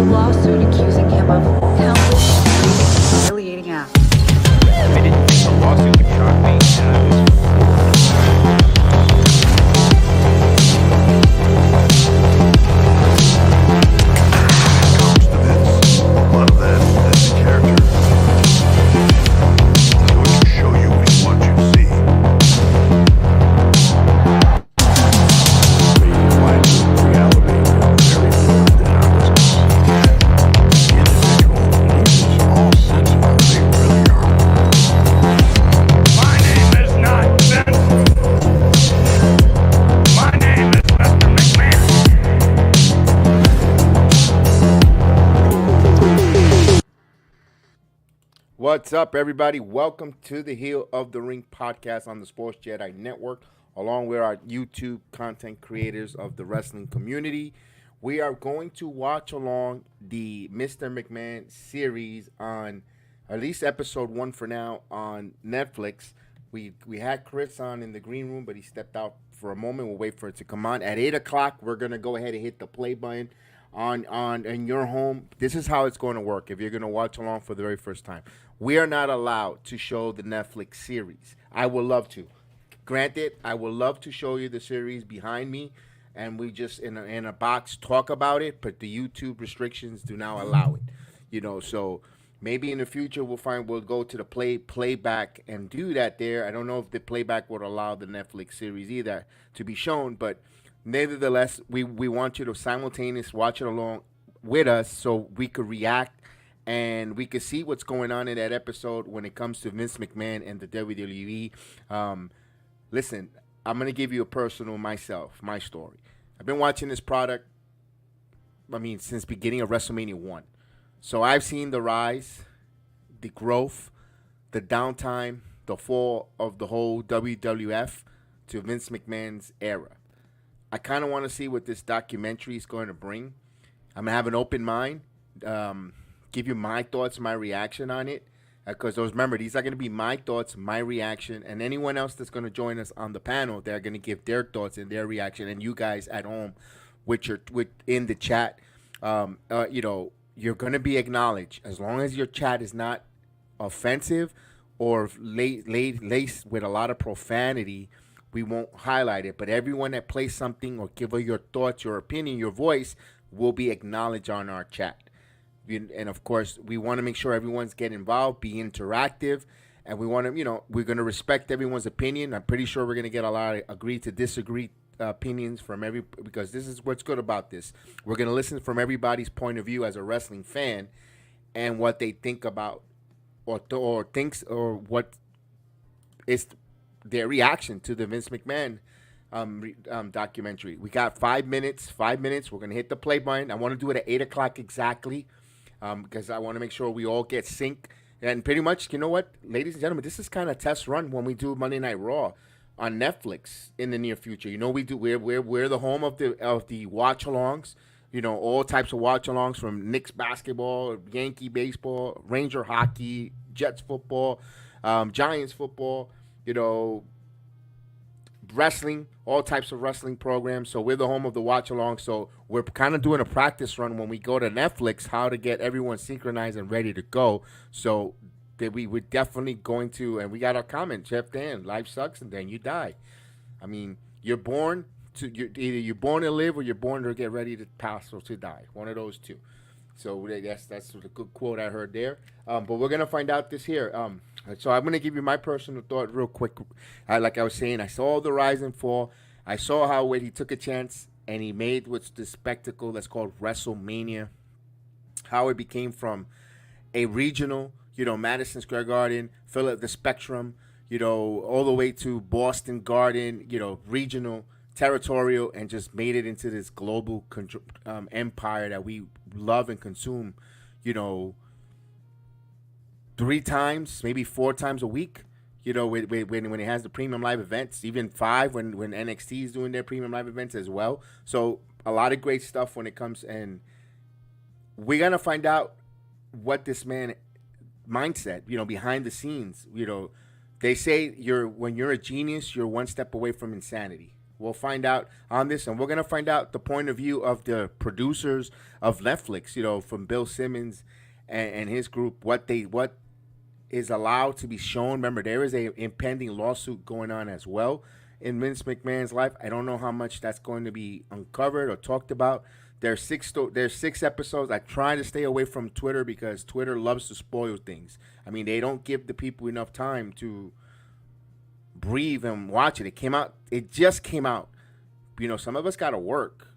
a lawsuit accusing him of countless humiliating acts. I didn't think the lawsuit would shock me, and I was comes to Vince. A lot of that's the character. He's going to show you what he wants you to see. The reality is very different than ours. The individual loses all sense of who they really are. My name is not Vince. My name is Mr. McMahon. What's up, everybody? Welcome to the Heel of the Ring podcast on the Sports JEDI Network, along with our YouTube content creators of the wrestling community. We are going to watch along the Mr. McMahon series on at least episode 1 for now on Netflix. We had Chris on in the green room, but he stepped out for a moment. We'll wait for it to come on. At 8 o'clock, we're going to go ahead and hit the play button on in your home. This is how it's going to work if you're going to watch along for the very first time. We are not allowed to show the Netflix series. I would love to. Granted, I would love to show you the series behind me, and we just in a box talk about it, but the YouTube restrictions do not allow it. So maybe in the future we'll go to the playback and do that there. I don't know if the playback would allow the Netflix series either to be shown, but nevertheless, we want you to simultaneously watch it along with us so we could react and we could see what's going on in that episode when it comes to Vince McMahon and the WWE. Listen, I'm going to give you my story. I've been watching this product, since beginning of WrestleMania 1. So I've seen the rise, the growth, the downtime, the fall of the whole WWF to Vince McMahon's era. I kind of want to see what this documentary is going to bring. I'm going to have an open mind, give you my thoughts, my reaction on it. Because remember, these are going to be my thoughts, my reaction, and anyone else that's going to join us on the panel, they're going to give their thoughts and their reaction. And you guys at home, in the chat, you're going to be acknowledged as long as your chat is not offensive or laced with a lot of profanity. We won't highlight it, but everyone that plays something or give your thoughts, your opinion, your voice will be acknowledged on our chat. And of course, we want to make sure everyone's getting involved, be interactive, and we want to, we're going to respect everyone's opinion. I'm pretty sure we're going to get a lot of agree to disagree opinions from because this is what's good about this. We're going to listen from everybody's point of view as a wrestling fan and what they think about or thinks or what is their reaction to the Vince McMahon documentary. We got 5 minutes. 5 minutes. We're going to hit the play button. I want to do it at 8 o'clock exactly. Because I want to make sure we all get sync. And pretty much, you know what, ladies and gentlemen, this is kind of a test run when we do Monday Night Raw on Netflix in the near future. We're the home of the watch-alongs. All types of watch-alongs from Knicks basketball, Yankee baseball, Ranger hockey, Jets football, Giants football, wrestling, all types of wrestling programs. So we're the home of the watch along. So we're kind of doing a practice run when we go to Netflix, how to get everyone synchronized and ready to go. So that we're definitely going to, and we got our comment, Jeff Dan, life sucks and then you die. You're born either you're born to live or you're born to get ready to pass or to die. One of those two. So that's a good quote I heard there. But we're going to find out this here. So I'm going to give you my personal thought real quick. Like I was saying, I saw the rise and fall. I saw how when he took a chance and he made what's the spectacle that's called WrestleMania, how it became from a regional, Madison Square Garden, the Spectrum, all the way to Boston Garden, regional, territorial, and just made it into this global empire that we love and consume, 3 times, maybe 4 times a week, when it has the premium live events, even 5 when NXT is doing their premium live events as well. So a lot of great stuff when it comes, and we're going to find out what this man mindset, behind the scenes, they say when you're a genius, you're one step away from insanity. We'll find out on this, and we're gonna find out the point of view of the producers of Netflix. From Bill Simmons and his group, what is allowed to be shown. Remember, there is a impending lawsuit going on as well in Vince McMahon's life. I don't know how much that's going to be uncovered or talked about. There's 6 episodes. I try to stay away from Twitter because Twitter loves to spoil things. I mean, they don't give the people enough time to breathe and watch it. It just came out. Some of us gotta work.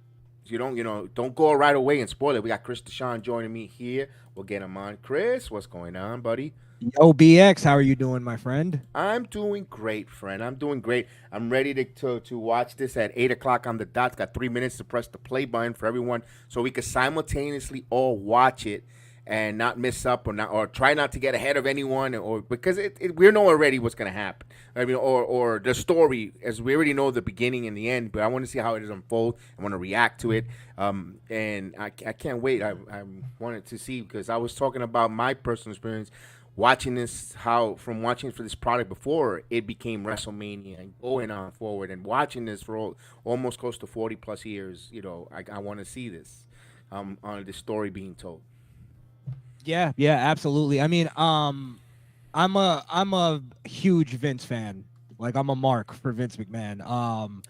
Don't go right away and spoil it. We got Chris Deshawn joining me here. We'll get him on. Chris, what's going on, buddy? Yo, BX, how are you doing, my friend? I'm doing great, friend. I'm doing great. I'm ready to watch this at 8 o'clock on the dot. Got 3 minutes to press the play button for everyone so we could simultaneously all watch it and not miss up or try not to get ahead of anyone, or because we know already what's going to happen. I mean, or the story, as we already know the beginning and the end, but I want to see how it is unfold. I want to react to it. And I can't wait. I wanted to see, because I was talking about my personal experience watching this, from watching for this product before it became WrestleMania and going on forward, and watching this for almost close to 40 plus years. I want to see this on this story being told. Yeah, absolutely. I mean, I'm a huge Vince fan. Like, I'm a mark for Vince McMahon.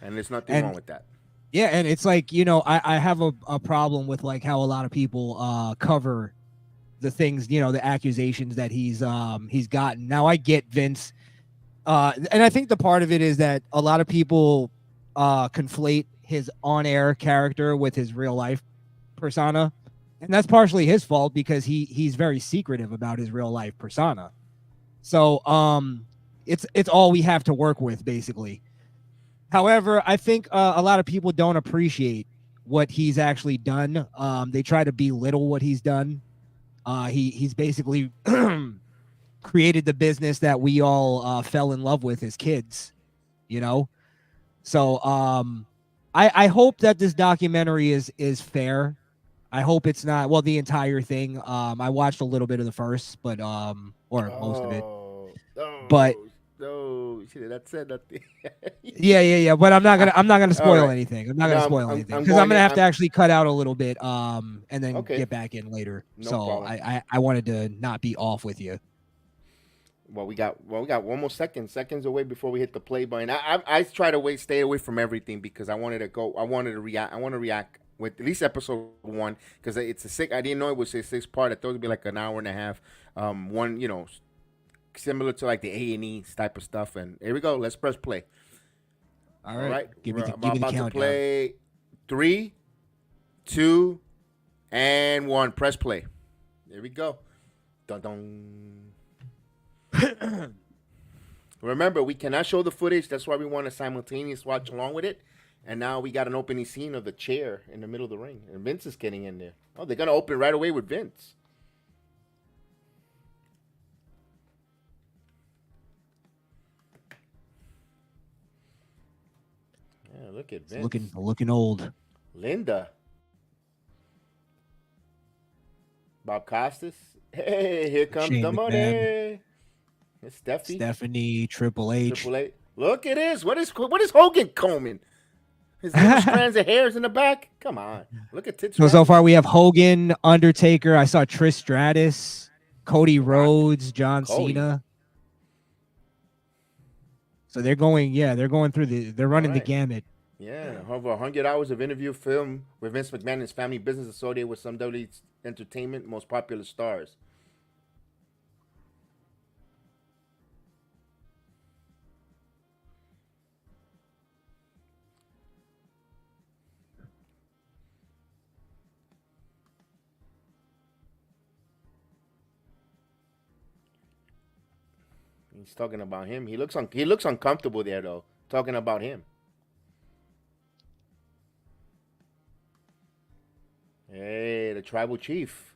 And there's nothing wrong with that. Yeah, and it's like, I have a problem with like how a lot of people cover the things, the accusations that he's gotten. Now, I get Vince, and I think the part of it is that a lot of people conflate his on-air character with his real life persona, and that's partially his fault because he's very secretive about his real life persona. So it's all we have to work with, basically. However, I think a lot of people don't appreciate what he's actually done. They try to belittle what he's done. He's basically created the business that we all fell in love with as kids, So I hope that this documentary is fair. I hope it's not, well, the entire thing. I watched a little bit of the first, but most of it. But that said nothing. yeah. But I'm not gonna spoil anything. I'm not gonna spoil anything because I'm gonna have to actually cut out a little bit, and then get back in later. No so problem. I wanted to not be off with you. Well, we got almost seconds away before we hit the play button. I try to stay away from everything because I wanted to react with at least episode 1 because it's a 6. I didn't know it was a 6-part. I thought it'd be like an hour and a half. One, similar to like the A&E type of stuff. And here we go. Let's press play. All right. Give me the about countdown. to play 3, 2, and 1. Press play. There we go. Dun dun. Remember, we cannot show the footage. That's why we want to simultaneously watch along with it. And now we got an opening scene of the chair in the middle of the ring. And Vince is getting in there. Oh, they're going to open right away with Vince. Yeah, look at Vince. Looking old. Linda. Bob Costas. Hey, here comes Shane the McMahon. money. It's Stephanie, Triple H. Triple H. Look at this. What is Hogan combing? His little strands of hairs in the back. Come on. Look at tits. So far we have Hogan, Undertaker. I saw Trish Stratus, Cody Rhodes, John Cena. So they're going through they're running the gamut. Yeah, over 100 hours of interview film with Vince McMahon and his family business associated with some WWE Entertainment most popular stars. He's talking about him. He looks uncomfortable there though. Talking about him. Hey, the tribal chief.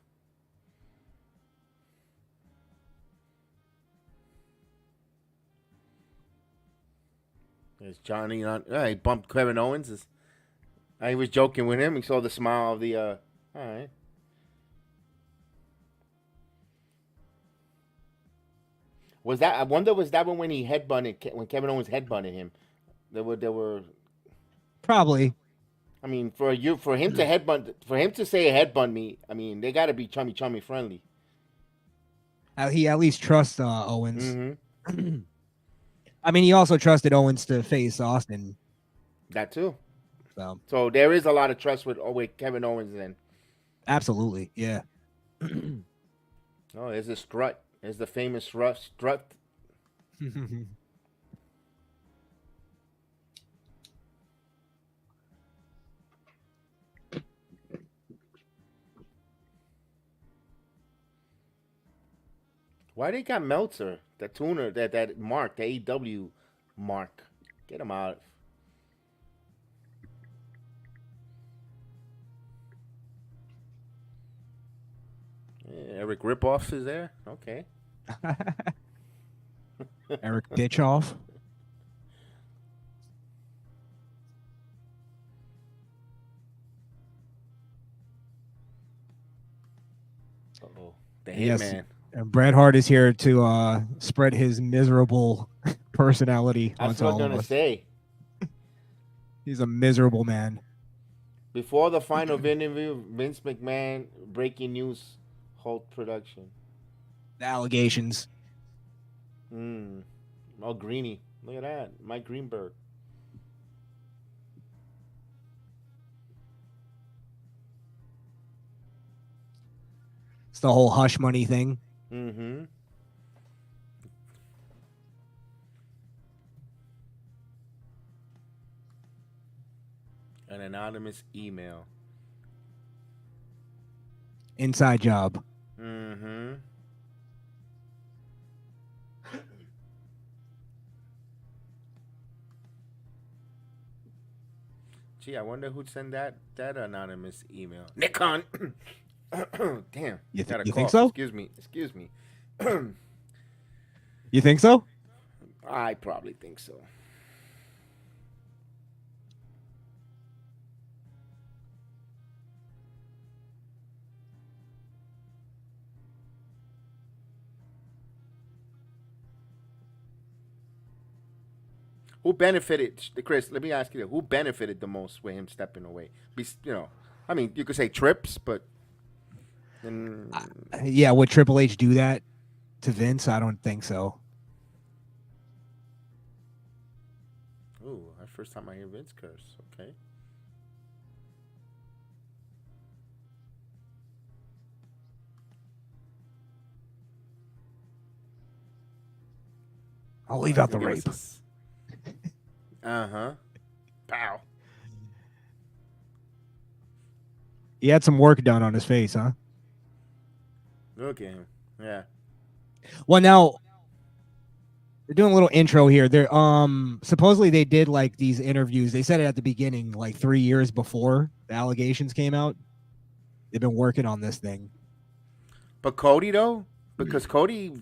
There's Johnny on. He bumped Kevin Owens. He was joking with him. He saw the smile of the. All right. I wonder was that when he headbutted when Kevin Owens headbutted him? There were. Probably. I mean, for him to say headbutt me, I mean, they got to be chummy friendly. He at least trusts Owens. Mm-hmm. I mean, he also trusted Owens to face Austin. That too. So there is a lot of trust with Kevin Owens then. absolutely, yeah. Oh, there's a strut. There's the famous strut. Why they got Meltzer, the tuner, that mark, the AEW mark? Get him out. Eric Ripoff is there. Okay. Eric Bischoff. Uh-oh. The Yes. Hitman. And Bret Hart is here to spread his miserable personality That's onto what all I'm of gonna us. say. He's a miserable man. Before the final interview, Vince McMahon, breaking news, halt production. The allegations. Oh, Greeny. Look at that. Mike Greenberg. It's the whole hush money thing. Mm-hmm. An anonymous email. Inside job. Mm-hmm. Gee, I wonder who'd send that anonymous email. Nikon. Damn. You Got a think cough. so? Excuse me. You think so? I probably think so. Who benefited, Chris? Let me ask you: who benefited the most with him stepping away? I mean, you could say Trips, but Yeah, would Triple H do that to Vince? I don't think so. ooh, that's the first time I hear Vince curse. Okay. I'll leave out the rape. Uh-huh. Pow. He had some work done on his face, huh? Look at him. Yeah. Well, now they're doing a little intro here. They're supposedly they did like these interviews. They said it at the beginning, like 3 years before the allegations came out. They've been working on this thing. But Cody though, because Cody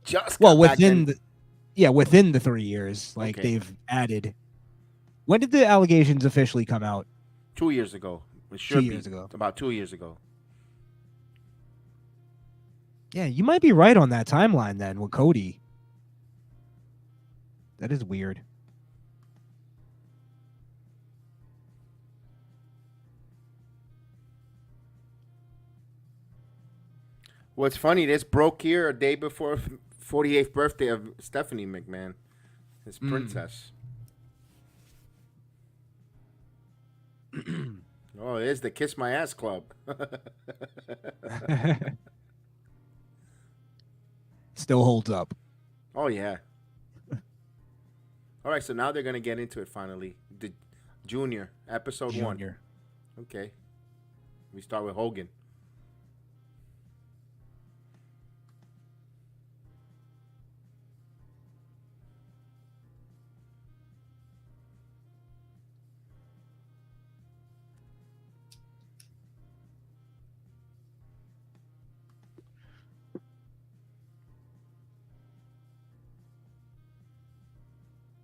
just Well, got back within in. within the 3 years, like Okay. they've added. When did the allegations officially come out? 2 years ago. It 2 should be years ago. about 2 years ago. Yeah, you might be right on that timeline then with Cody. That is weird. What's funny, this broke here a day before 48th birthday of Stephanie McMahon, his princess. Oh, it is the Kiss My Ass Club. Still holds up. Oh, yeah. All right, so now they're going to get into it finally. The Junior, episode 1. Junior. Okay. We start with Hogan.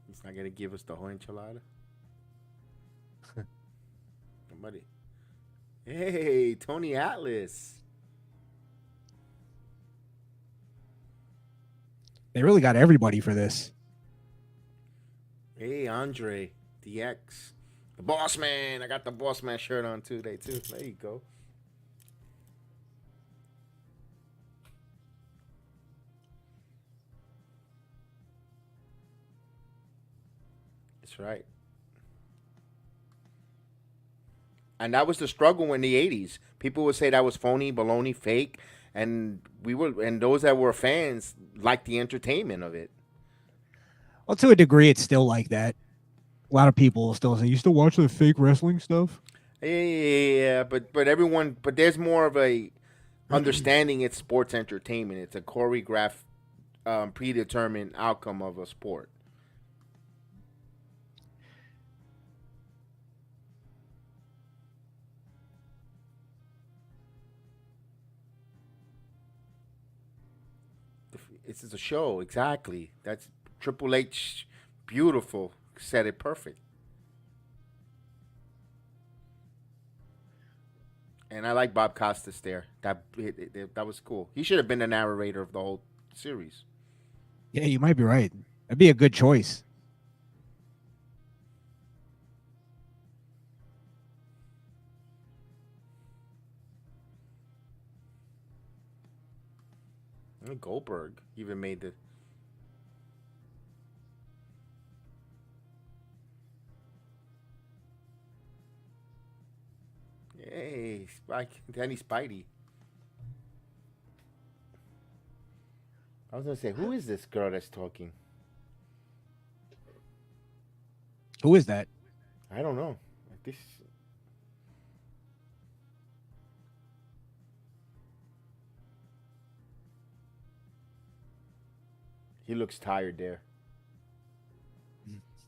He's not going to give us the whole enchilada. Somebody. Hey, Tony Atlas. They really got everybody for this. Hey, Andre. DX. The Boss Man. I got the Boss Man shirt on today, too. There you go. That's right. And that was the struggle in the 80s. People would say that was phony, baloney, fake. And those that were fans liked the entertainment of it. Well, to a degree, it's still like that. A lot of people still say, "You still watch the fake wrestling stuff?" Yeah, but there's more of a understanding it's sports entertainment. It's a choreographed, predetermined outcome of a sport. This is a show, exactly. That's Triple H, beautiful, said it perfect. And I like Bob Costas there. That was cool. He should have been the narrator of the whole series. Yeah, you might be right. That'd be a good choice. And Goldberg even made the. Hey, Danny Spidey. I was gonna say, who is this girl that's talking? Who is that? I don't know. Like this. He looks tired there.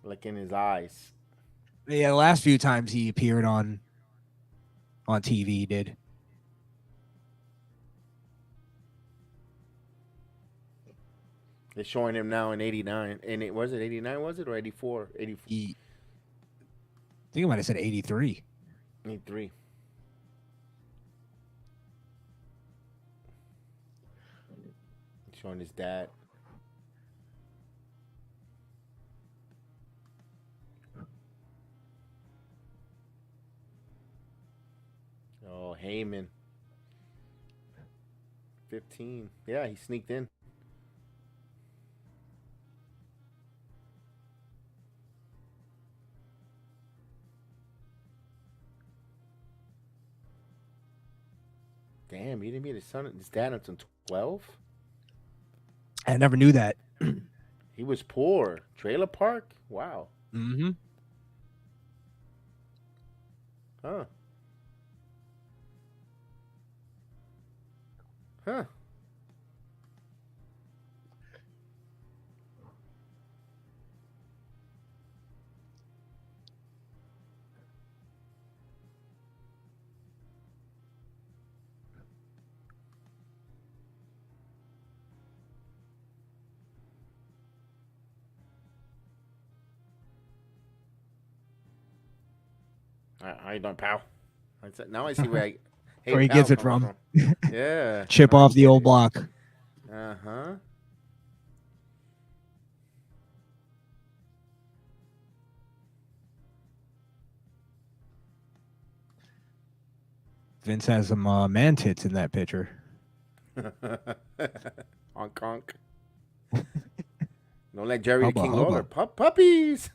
Like in his eyes. Yeah, the last few times he appeared on TV, he did. They're showing him now in 89. And it was it 89, was it? Or 84? 84. I think I might have said 83. 83. Showing his dad. Oh, Heyman. 15. Yeah, he sneaked in. Damn, he didn't meet his dad until 12? I never knew that. He was poor. Trailer park? Wow. Mm-hmm. Huh. Huh. How you doing, pal? Now I see where Where he pal gets it comes from. Yeah. Chip Now I off the get old it. block. Uh-huh. Vince has some man tits in that picture. Honk honk. Don't let Jerry the Hubba, King hubba. Lawler. Puppies.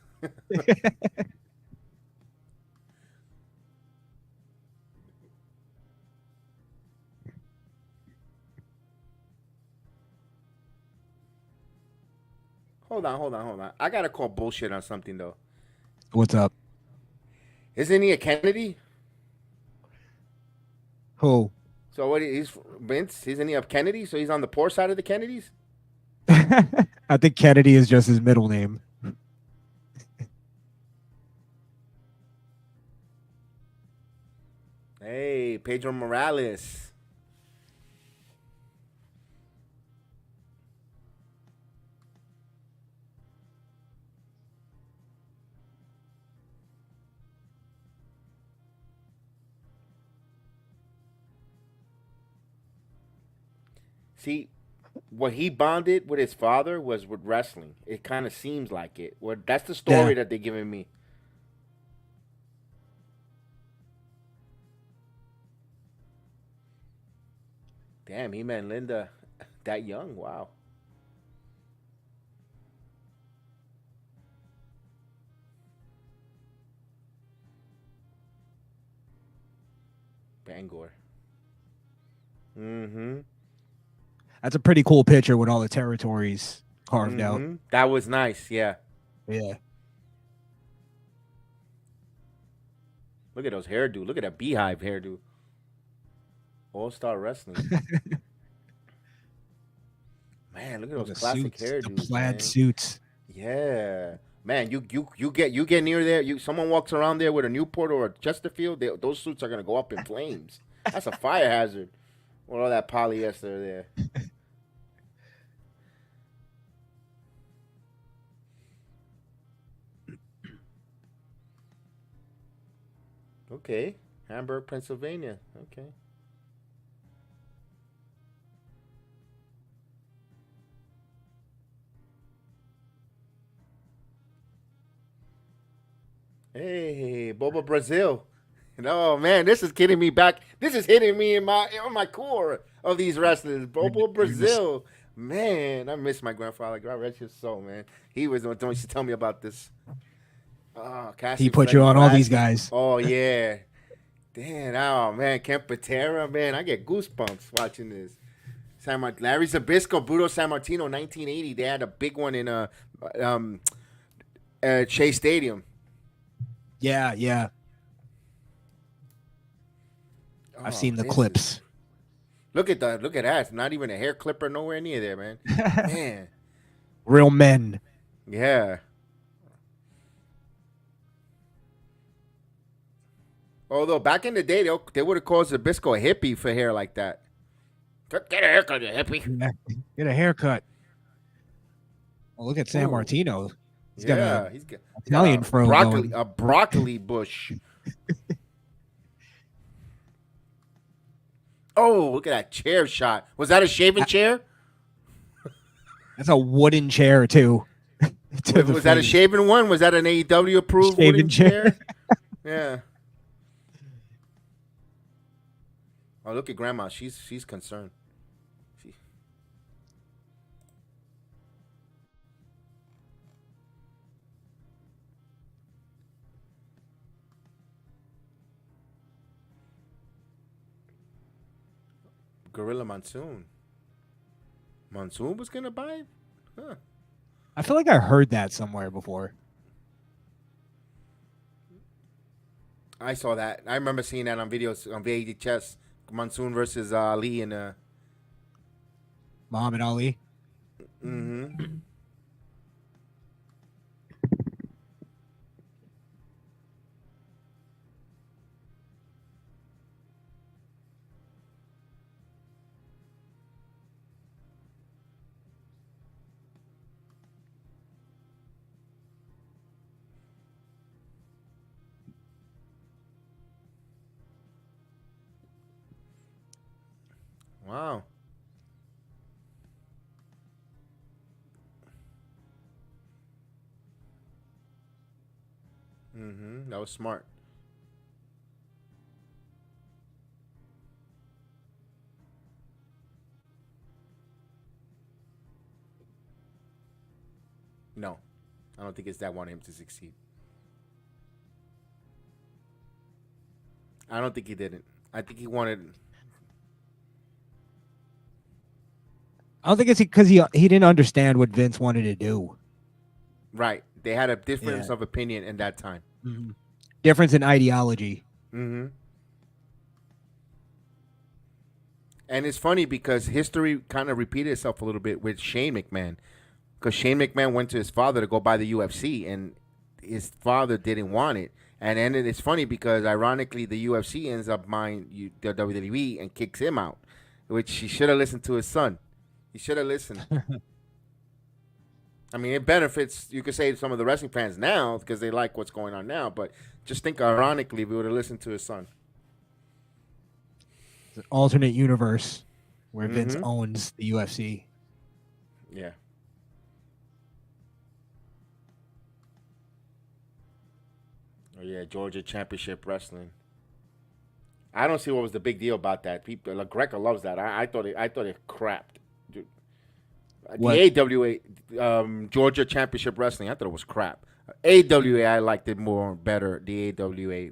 Hold on. I gotta call bullshit on something though. What's up? Isn't he a Kennedy? Who? So what? He's Vince. Isn't he a Kennedy? So he's on the poor side of the Kennedys. I think Kennedy is just his middle name. Hey, Pedro Morales. See, what he bonded with his father was with wrestling. It kind of seems like it. Well, that's the story Yeah. that they're giving me. Damn, he met Linda that young. Wow. Bangor. Mm-hmm. That's a pretty cool picture with all the territories carved out. That was nice. Yeah. Yeah. Look at those hairdo. Look at that beehive hairdo. All-Star Wrestling. Man, look at those The classic suits, hairdos. the plaid man. suits. Yeah. Man, you get near there. Someone walks around there with a Newport or a Chesterfield. Those suits are gonna go up in flames. That's a fire hazard. With all that polyester there. Okay. Hamburg, Pennsylvania. Okay. Hey, Boba Brazil. Oh man, this is getting me back. This is hitting me in my core of these wrestlers. Bobo Brazil. Man, I miss my grandfather. God rest his soul, man. He was the one to tell me about this. Oh, Cassie He put Freddie you on all these Blassie. guys. Oh yeah. Damn, oh man, Ken Patera, man. I get goosebumps watching this. Larry Zbyszko, Bruto San Martino, 1980. They had a big one in Shea Stadium. Yeah, yeah. I've seen the this clips. is- Look at that. Look at that. It's not even a hair clipper nowhere near there, man. Man. Real men. Yeah. Although back in the day, they would have called Zbyszko a hippie for hair like that. Get a haircut, you hippie. Yeah. Get a haircut. Well, look at San Ooh. Martino. He's Yeah, got a he's got Italian fro broccoli, going. a broccoli bush. Oh, look at that chair shot. Was that a shaving chair? That's a wooden chair too. To the Was that a face. shaving one? Was that an AEW approved Shaving wooden chair? chair? Yeah. Oh, look at Grandma. She's concerned. She... Gorilla Monsoon. Monsoon was gonna buy it? Huh. I feel like I heard that somewhere before. I saw that. I remember seeing that on videos on VHS. Monsoon versus Ali and Muhammad Ali. mm-hmm. Wow. Mm-hmm. That was smart. No. I don't think his dad wanted him to succeed. I don't think he didn't. I think he wanted... I don't think it's because he didn't understand what Vince wanted to do. Right. They had a difference of opinion in that time. Mm-hmm. Difference in ideology. Mm-hmm. And it's funny because history kind of repeated itself a little bit with Shane McMahon. Because Shane McMahon went to his father to go buy the UFC, and his father didn't want it. And then it's funny because, ironically, the UFC ends up buying the WWE and kicks him out, which he should have listened to his son. He should have listened. I mean, it benefits, you could say, some of the wrestling fans now because they like what's going on now. But just think, ironically, if we would have listened to his son. It's an alternate universe where Vince owns the UFC. Yeah. Oh, yeah, Georgia Championship Wrestling. I don't see what was the big deal about that. People, like Greco loves that. I thought it crapped. Dude. What? The AWA, Georgia Championship Wrestling, I thought it was crap. AWA, I liked it more better. The AWA.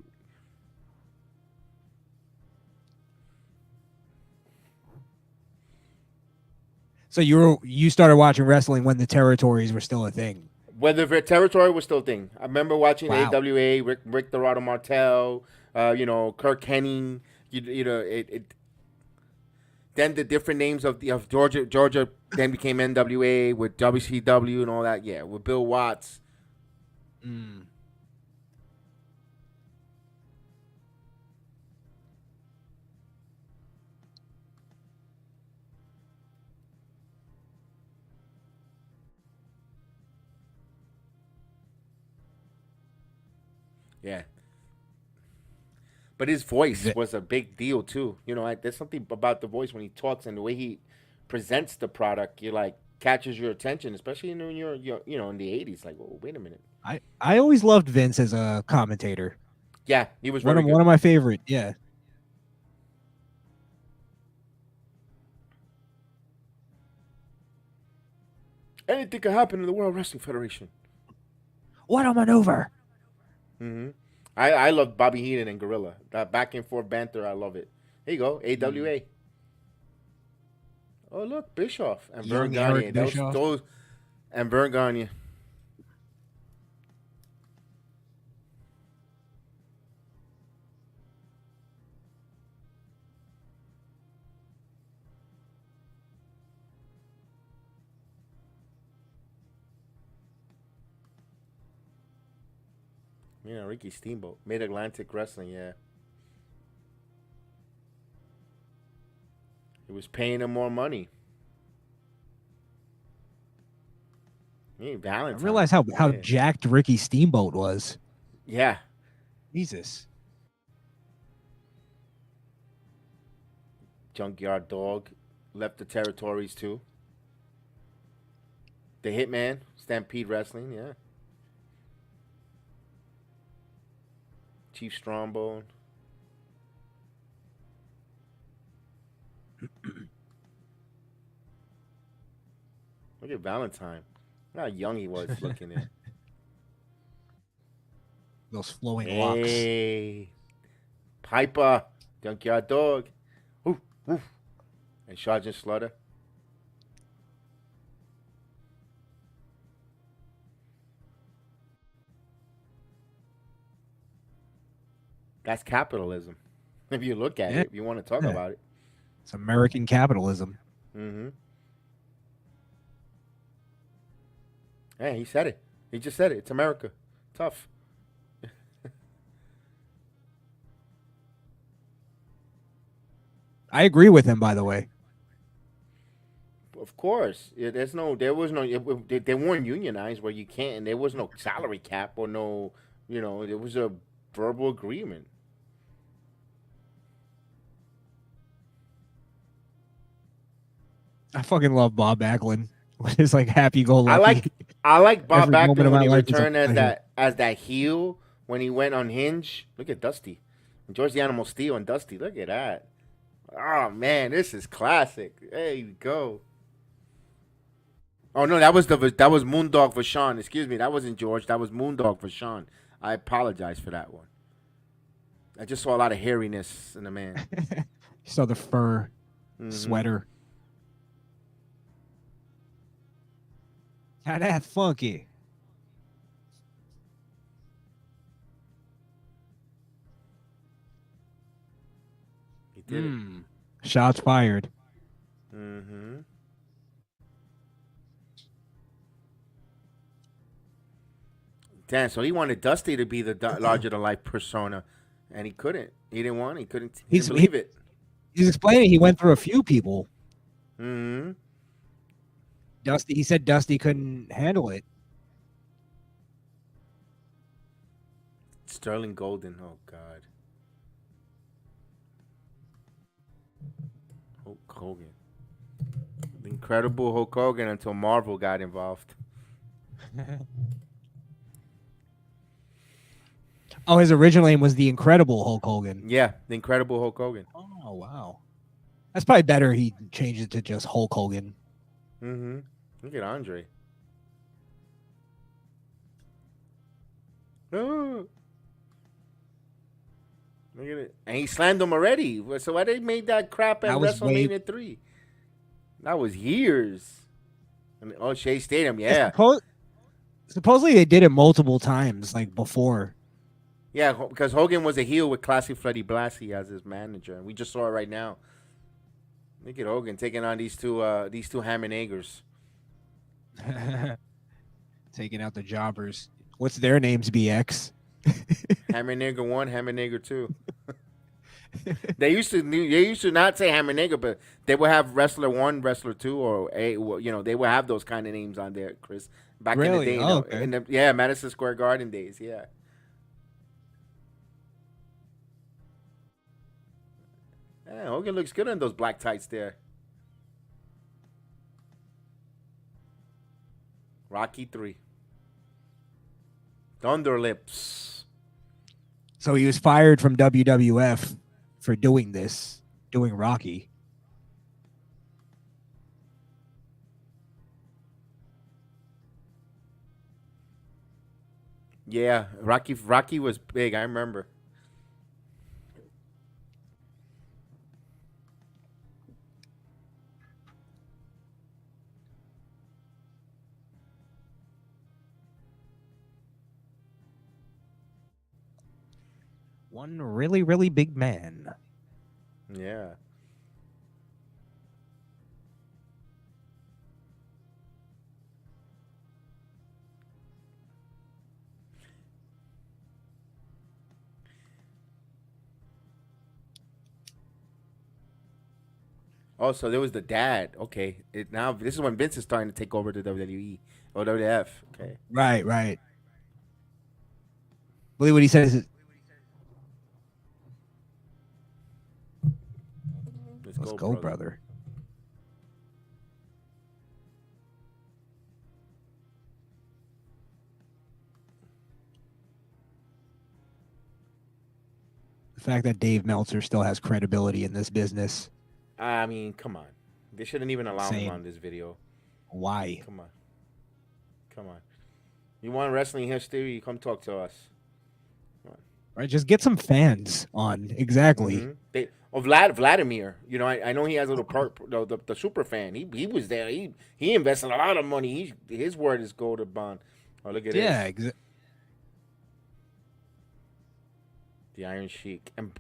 So you started watching wrestling when the territories were still a thing. Whether the territory was still a thing. I remember watching Wow. AWA, Rick Dorado Martel, Kirk Henning. You know, it. Then the different names of Georgia then became NWA with WCW and all that. Yeah, with Bill Watts. Mm. Yeah. But his voice was a big deal too. You know, there's something about the voice when he talks and the way he presents the product. You like catches your attention, especially when you're in the '80s. Like, oh, wait a minute. I always loved Vince as a commentator. Yeah, he was very good. One of my favorite. Yeah. Anything could happen in the World Wrestling Federation. What a maneuver! Mm-hmm. I love Bobby Heenan and Gorilla. That back and forth banter, I love it. Here you go, AWA. Oh look, Bischoff and Vern Gagne. Those and Vern Gagne. Yeah, Ricky Steamboat. Mid-Atlantic Wrestling, yeah. He was paying him more money. Hey, Valentine. I realized how jacked Ricky Steamboat was. Yeah. Jesus. Junkyard Dog. Left the territories too. The Hitman. Stampede Wrestling, yeah. Chief Strongbone. Look at Valentine. Look how young he was looking at. Those flowing locks. Hey. Piper. Junkyard Dog. Woof, woof. And Sergeant Slaughter. That's capitalism. If you look at it, if you want to talk about it. It's American capitalism. Mm-hmm. Hey, he said it. He just said it. It's America. Tough. I agree with him, by the way. Of course. Yeah, there was no, they weren't unionized where you can't, and there was no salary cap or no, it was a verbal agreement. I fucking love Bob Backlund. It's like happy-go-lucky. I like Bob Every Backlund moment of when my he life is a returned pleasure. as that heel when he went on Hinge. Look at Dusty, George the Animal Steel and Dusty. Look at that. Oh man, this is classic. There you go. Oh no, that was Moondog for Sean. Excuse me, that wasn't George. That was Moondog for Sean. I apologize for that one. I just saw a lot of hairiness in the man. You saw the fur sweater. How that funky. He did it. Shots fired. Mm-hmm. Damn, so he wanted Dusty to be the larger than life persona, and he couldn't. He didn't want. He couldn't. He didn't believe it. He's explaining he went through a few people. Mm-hmm. Dusty. He said Dusty couldn't handle it. Sterling Golden. Oh God. Hulk Hogan. The incredible Hulk Hogan until Marvel got involved. Oh, his original name was the Incredible Hulk Hogan. Yeah, the Incredible Hulk Hogan. Oh wow, that's probably better. He changed it to just Hulk Hogan. Mm-hmm. Look at Andre. Oh. Look at it. And he slammed him already. So why they made that crap at That was WrestleMania 3? That was years. And, oh, Shea Stadium, yeah. Supposedly they did it multiple times, like before. Yeah, because Hogan was a heel with Classy Freddie Blassie as his manager. And we just saw it right now. Look at Hogan taking on these two ham and eggers. Taking out the jobbers. What's their names, BX? Hammer Nigger 1, Hammer Nigger 2. They used to not say Hammer Nigger, but they would have Wrestler 1, Wrestler 2, or they would have those kind of names on there, Chris. Back in the day, okay. Madison Square Garden days, yeah. Yeah, Hogan looks good in those black tights there. Rocky 3. Thunder Lips. So he was fired from WWF for doing Rocky. Yeah, Rocky was big, I remember. One really, really big man. Yeah. Oh, so there was the dad. Okay. Now this is when Vince is starting to take over the WWE or WWF. Okay. Right. I believe what he says is, let's go, brother. The fact that Dave Meltzer still has credibility in this business. I mean, come on. They shouldn't even allow him Same. on this video. Why? Come on. You want wrestling history? You come talk to us. Right, just get some fans on. Exactly. Mm-hmm. Vladimir. You know, I know he has a little part. The super fan. He was there. He invested a lot of money. His word is gold to bond. Oh, look at this. Yeah, The Iron Sheik and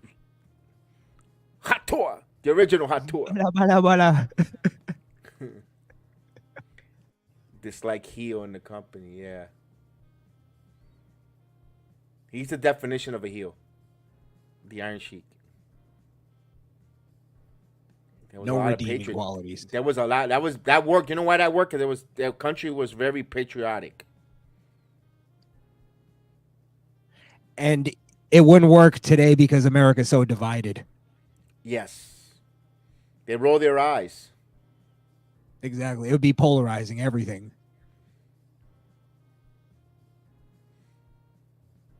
Hator, the original Hator. Dislike heel in the company. Yeah. He's the definition of a heel. The Iron Sheik. No redeeming qualities. There was a lot. That worked. You know why that worked? Because their country was very patriotic. And it wouldn't work today because America's so divided. Yes. They roll their eyes. Exactly. It would be polarizing everything.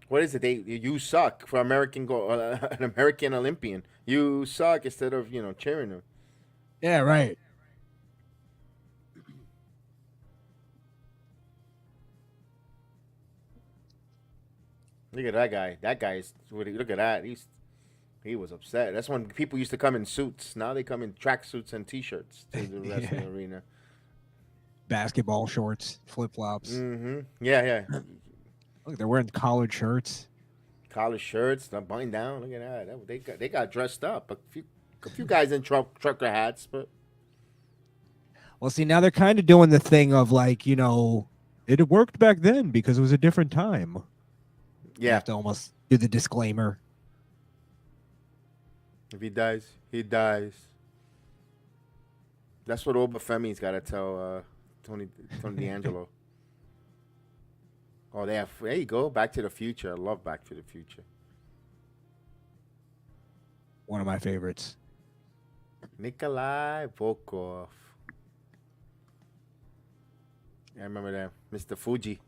What is it? You suck for an American Olympian. You suck instead of cheering him. Yeah, right. Look at that guy. That guy is. Look at that. He was upset. That's when people used to come in suits. Now they come in tracksuits and T-shirts to the wrestling arena. Basketball shorts, flip flops. Mm-hmm. Yeah. Look, they're wearing collared shirts. College shirts, they're buttoned down. Look at that. They got dressed up. A few guys in trucker hats, but. Well, see, now they're kind of doing the thing of like, it worked back then because it was a different time. Yeah. You have to almost do the disclaimer. If he dies, he dies. That's what Obafemi's got to tell Tony D'Angelo. Oh, there you go. Back to the Future. I love Back to the Future. One of my favorites. Nikolai Volkov. I remember that. Mr. Fuji.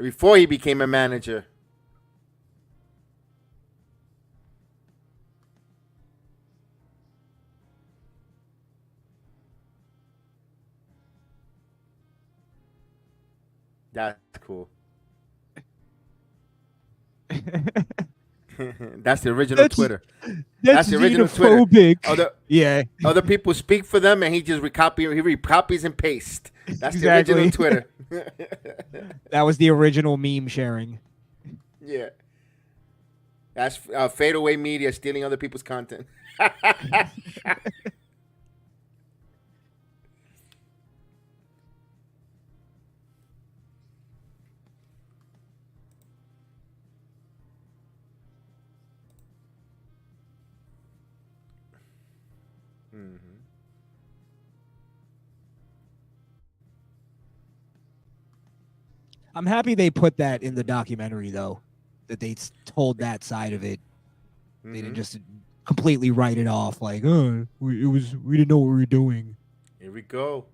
Before he became a manager. That's cool. That's the original Twitter. That's the original Twitter. xenophobic. Yeah, Other people speak for them, and he just recopies and pastes. That's the original Twitter. that was the original meme sharing. Yeah. That's fadeaway media stealing other people's content. I'm happy they put that in the documentary, though, that they told that side of it. They didn't just completely write it off like, oh, we didn't know what we were doing. Here we go.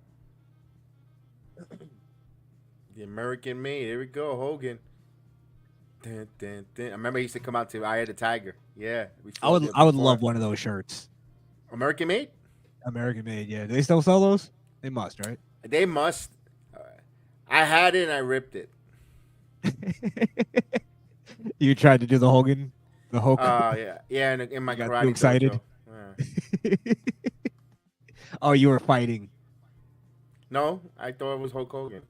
The American made. Here we go, Hogan. Dun, dun, dun. I remember he used to come out to I Had a Tiger. Yeah. I would love one of those shirts. American made? American made, yeah. Do they still sell those? They must, right? They must. I had it and I ripped it. You tried to do the Hogan, the Hulk. yeah. In my got karate. too excited. Yeah. Oh, you were fighting. No, I thought it was Hulk Hogan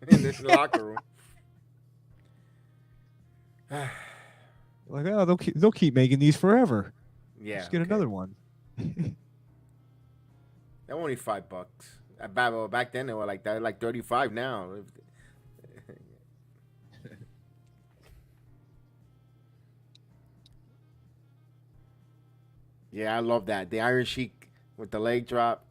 in this locker room. Like, oh, they'll keep making these forever. Yeah, just get another one. They're only $5. Back then they were like that, like 35 now. Yeah, I love that. The Iron Sheik with the leg drop.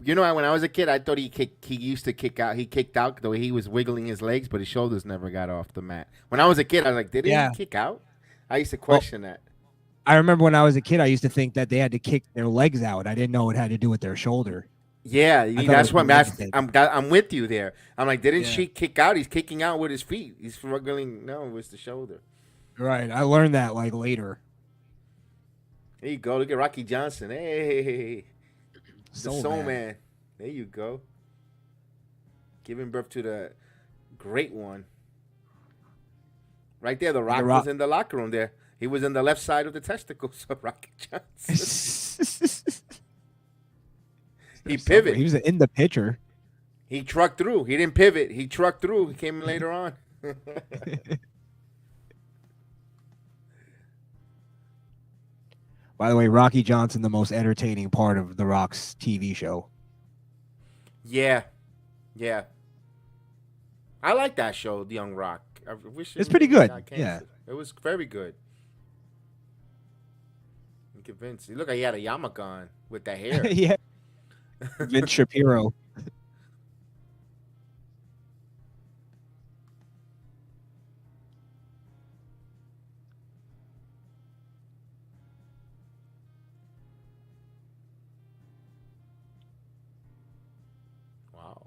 You know, when I was a kid, I thought he used to kick out. He kicked out the way he was wiggling his legs, but his shoulders never got off the mat. When I was a kid, I was like, did he kick out? I used to question that. I remember when I was a kid, I used to think that they had to kick their legs out. I didn't know it had to do with their shoulder. Yeah, that's what I'm with you there. I'm like, didn't she kick out? He's kicking out with his feet. He's struggling. No, it was the shoulder. Right. I learned that like later. There you go. Look at Rocky Johnson. Hey. The Soul Man. There you go. Giving birth to the great one. Right there, the Rock was in the locker room there. He was in the left side of the testicles of Rocky Johnson. He pivoted. He was in the picture. He trucked through. He didn't pivot. He trucked through. He came in later on. By the way, Rocky Johnson, the most entertaining part of The Rock's TV show. Yeah. I like that show, The Young Rock. I wish it's pretty good. Yeah. It was very good. I'm convinced. Look, he had a yarmulke on with that hair. Yeah. Vince Shapiro. Wow.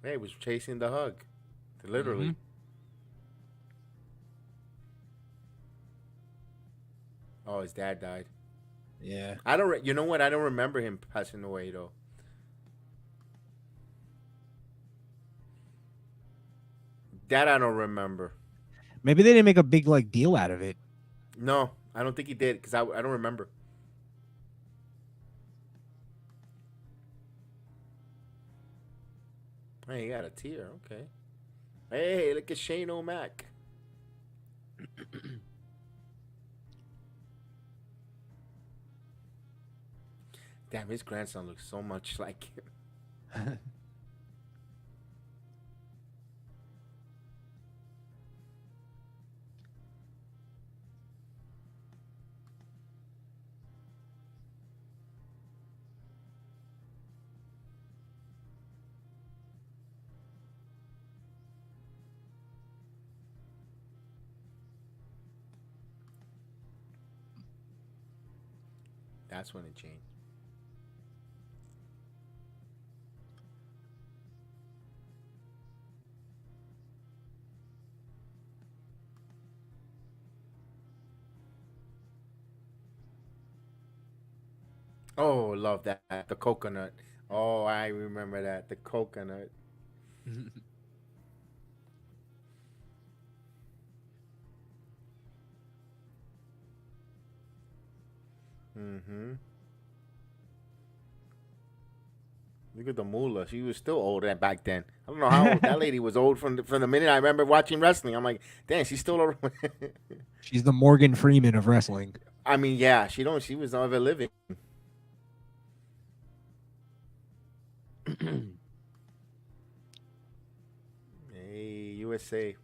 Hey, he was chasing the hug. Literally. Mm-hmm. Oh, his dad died. Yeah. You know what? I don't remember him passing away though. That I don't remember. Maybe they didn't make a big like deal out of it. No, I don't think he did because I don't remember. Hey, he got a tear. Okay. Hey, look at Shane O'Mac. Damn, his grandson looks so much like him. That's when it changed. Oh, love that. The coconut. Oh, I remember that. The coconut. Mm-hmm. Look at the moolah. She was still old back then. I don't know how old that lady was old from the minute I remember watching wrestling. I'm like, damn, she's still old. She's the Morgan Freeman of wrestling. I mean, yeah, she was ever living. Hey, USA.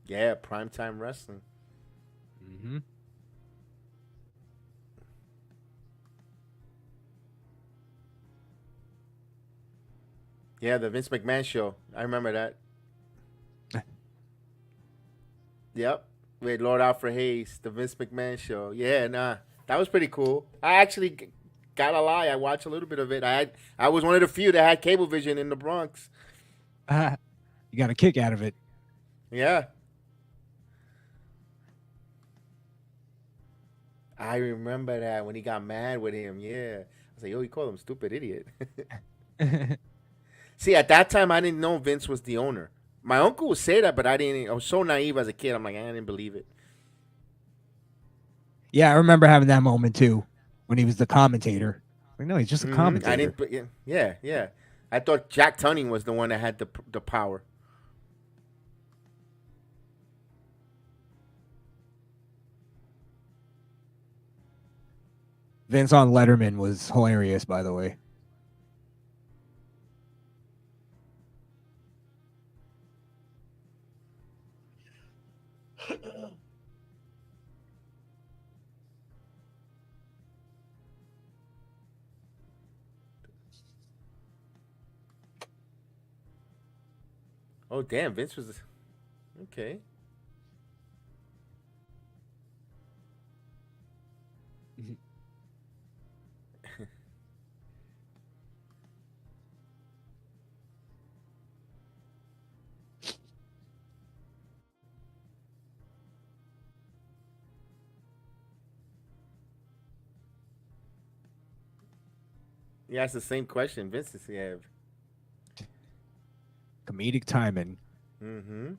Yeah, primetime wrestling. Mm-hmm. Yeah, the Vince McMahon show. I remember that. Yep. With Lord Alfred Hayes, the Vince McMahon show. Yeah, nah. That was pretty cool. I actually gotta lie, I watched a little bit of it. I was one of the few that had cable vision in the Bronx. You got a kick out of it. Yeah. I remember that when he got mad with him. Yeah. I was like, yo, you called him stupid idiot. See, at that time, I didn't know Vince was the owner. My uncle would say that, but I was so naive as a kid. I'm like, I didn't believe it. Yeah, I remember having that moment too when he was the commentator. Like, no, he's just a commentator. I didn't. Yeah. I thought Jack Tunney was the one that had the power. Vince on Letterman was hilarious, by the way. Oh, damn. Vince was... Okay. Yeah, it's the same question Vince is have. Comedic timing. Mm-hmm.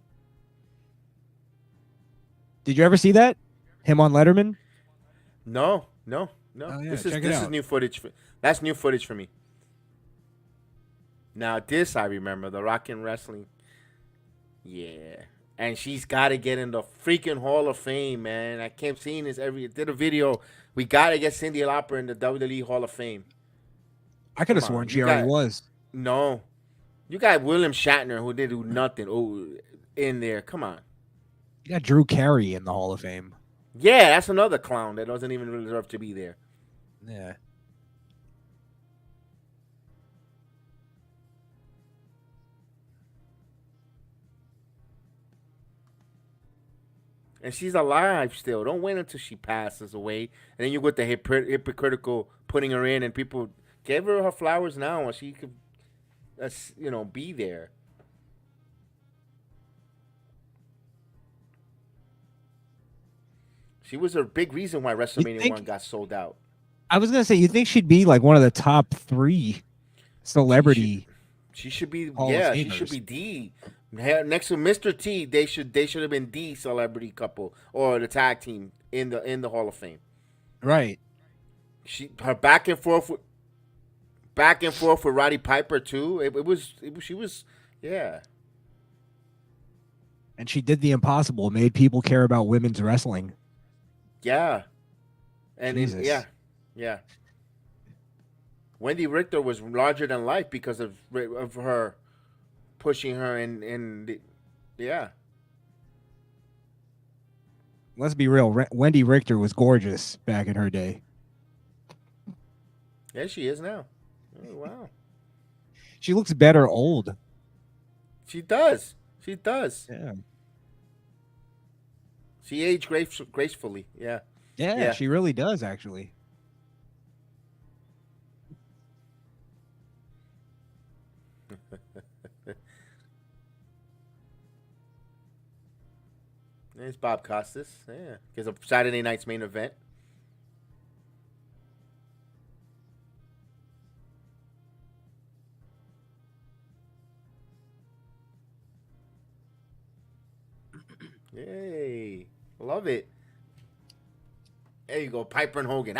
Did you ever see that? Him on Letterman? No. Oh, yeah, This check it is out. new footage. That's new footage for me. Now this I remember, the Rockin' Wrestling. Yeah. And she's got to get in the freaking Hall of Fame, man. I kept seeing this did a video. We got to get Cyndi Lauper in the WWE Hall of Fame. I could have Come on, sworn she you already got- was. No. You got William Shatner who did do nothing in there. Come on. You got Drew Carey in the Hall of Fame. Yeah, that's another clown that doesn't even deserve to be there. Yeah. And she's alive still. Don't wait until she passes away. And then you get the hypocritical putting her in, and people give her flowers now and she could, be there. She was a big reason why WrestleMania 1 got sold out. I was going to say, you think she'd be like one of the top 3 celebrity. She should be, Hall of she should Famers. be next to Mr. T. They should have been the celebrity couple or the tag team in the Hall of Fame. Right. Her back and forth with Roddy Piper too. She was yeah. And she did the impossible, made people care about women's wrestling. Yeah. And Jesus. yeah. Wendy Richter was larger than life because of her pushing her yeah. Let's be real. Wendy Richter was gorgeous back in her day. Yeah, she is now. Oh, wow. She looks better old. She does. Yeah. She aged gracefully. Yeah. Yeah, she really does actually. It's Bob Costas. Yeah, because of Saturday night's main event. Yay! Love it. There you go, Piper and Hogan.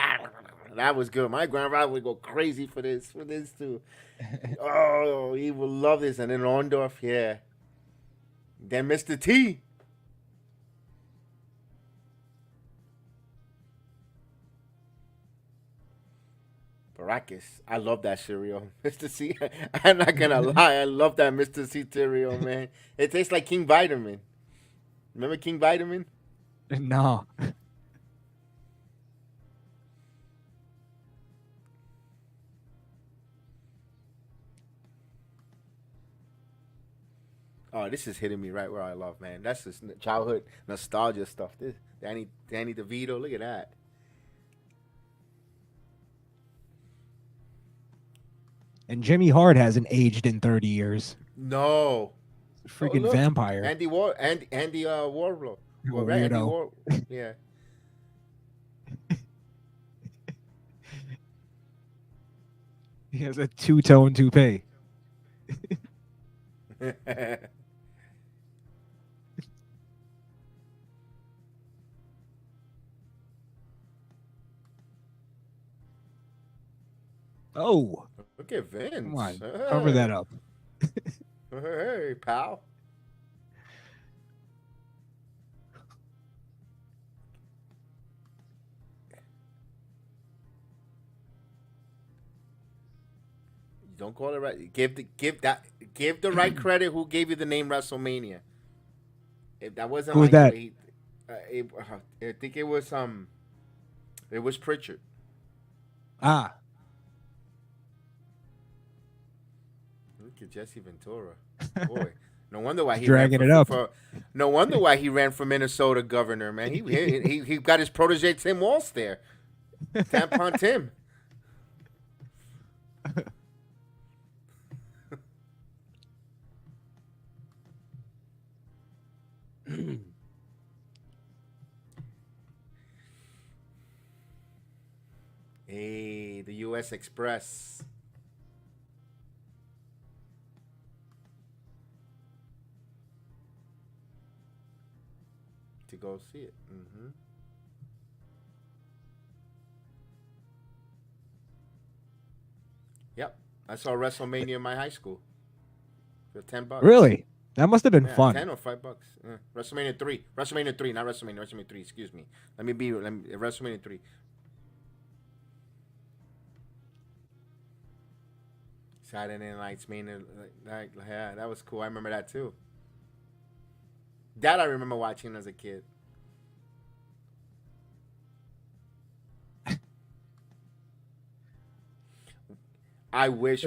That was good. My grandfather would go crazy for this too. Oh, he would love this. And then Orndorff, yeah. Then Mr. T. Baracus. I love that cereal. Mr. C. I'm not gonna lie. I love that Mr. C cereal, man. It tastes like King Vitamin. Remember King Vitamin? No. Oh, this is hitting me right where I love, man. That's just childhood nostalgia stuff. This Danny DeVito. Look at that. And Jimmy Hart hasn't aged in 30 years. No. Freaking vampire. Andy Warlow. Well, right, Weirdo. Yeah. He has a two-tone toupee. Oh, Look at Vince. come on. Hey. Cover that up. Hey, pal. Don't call it right. Give the right credit. Who gave you the name WrestleMania? If that wasn't Who's like that? I think it was Pritchard. Ah, Look at Jesse Ventura. Boy, no wonder why he dragging ran it up. no wonder why he ran for Minnesota governor, man. He got his protege Tim Walsh there. Tampon Tim. Hey, the U.S. Express. To go see it. Mm-hmm. Yep. I saw WrestleMania in my high school for $10. really? That must have been Yeah, fun. 10 or $5. WrestleMania 3. WrestleMania 3, not WrestleMania. WrestleMania 3, excuse me. WrestleMania 3. Saturday Night's main night. Yeah, that was cool. I remember that too. That I remember watching as a kid. I wish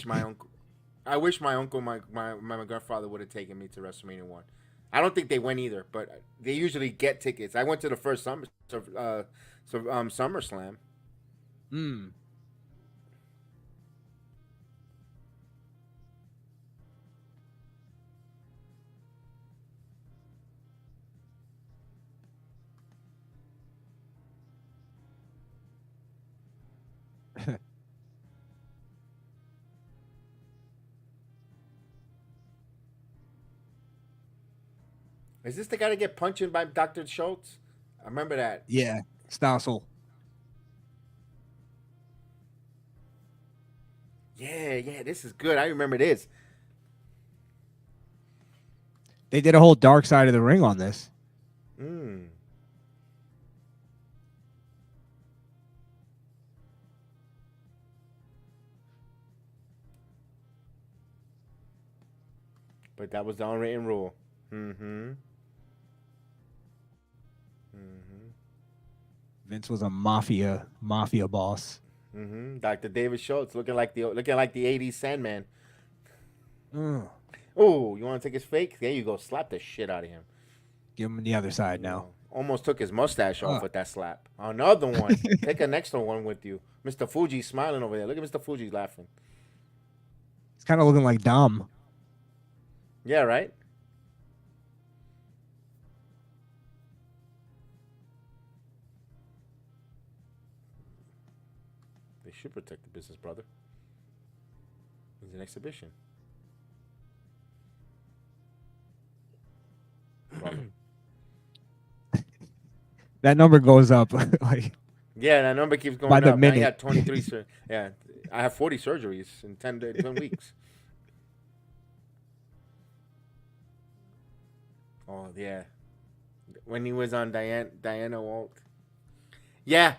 my uncle, my grandfather would have taken me to WrestleMania 1. I don't think they went either, but they usually get tickets. I went to the first SummerSlam. Mm. Is this the guy to get punched by Dr. Schultz? I remember that. Yeah, Stossel. Yeah, this is good. I remember this. They did a whole Dark Side of the Ring on this. Mm. But that was the unwritten rule. Mm-hmm. Mm-hmm. Vince was a mafia boss. Mm-hmm. Dr. David Schultz looking like the '80s Sandman. Mm. Oh, you want to take his fake? There you go. Slap the shit out of him. Give him the other side now. Almost took his mustache off with that slap. Another one. Take an extra one with you. Mr. Fuji's smiling over there. Look at Mr. Fuji laughing. He's kind of looking like Dom. Yeah, right? They should protect the business, brother. It's an exhibition. That number goes up. Like, yeah, that number keeps going by the up. Now minute. you got 23. Yeah, I have 40 surgeries in 10 weeks. Oh, yeah. When he was on Diana Walt. Yeah,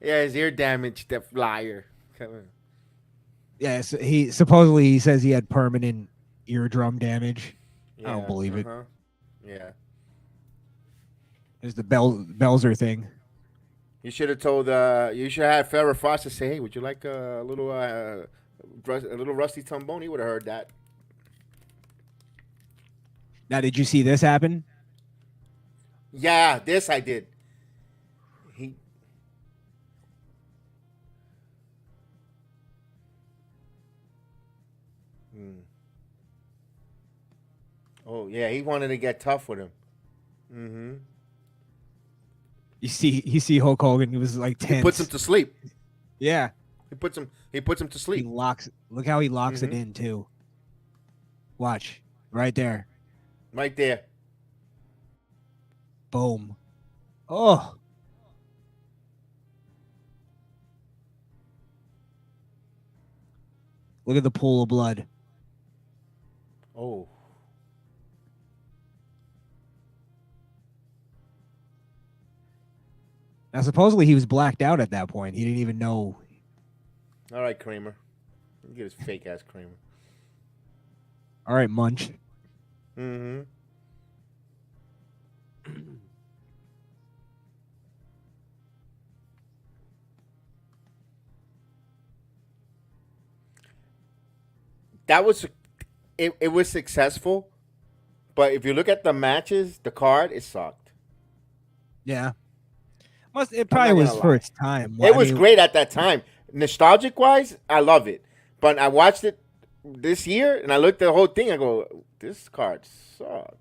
his ear damaged, that flyer. Come on. Yeah, so he says he had permanent eardrum damage. Yeah, I don't believe it. Yeah. There's the Belzer thing. You should have told. You should have had Farrah Fawcett say, "Hey, would you like a little rusty trombone?" He would have heard that. Now, did you see this happen? Yeah, this I did. He. Oh yeah, he wanted to get tough with him. Mm-hmm. You see Hulk Hogan. He was like tense. He puts him to sleep. Yeah. He puts him to He sleep. locks. Look how he locks it in too. Watch right there. Right there. Boom. Oh. Look at the pool of blood. Oh. Now, supposedly he was blacked out at that point. He didn't even know. All right, Kramer. Get his fake ass Kramer. All right, Munch. Mm-hmm. That was it was successful, but if you look at the matches, the card, it sucked. Yeah. It probably was for its time. It was great at that time. Nostalgic wise, I love it. But I watched it this year and I looked at the whole thing. I go, this card sucks.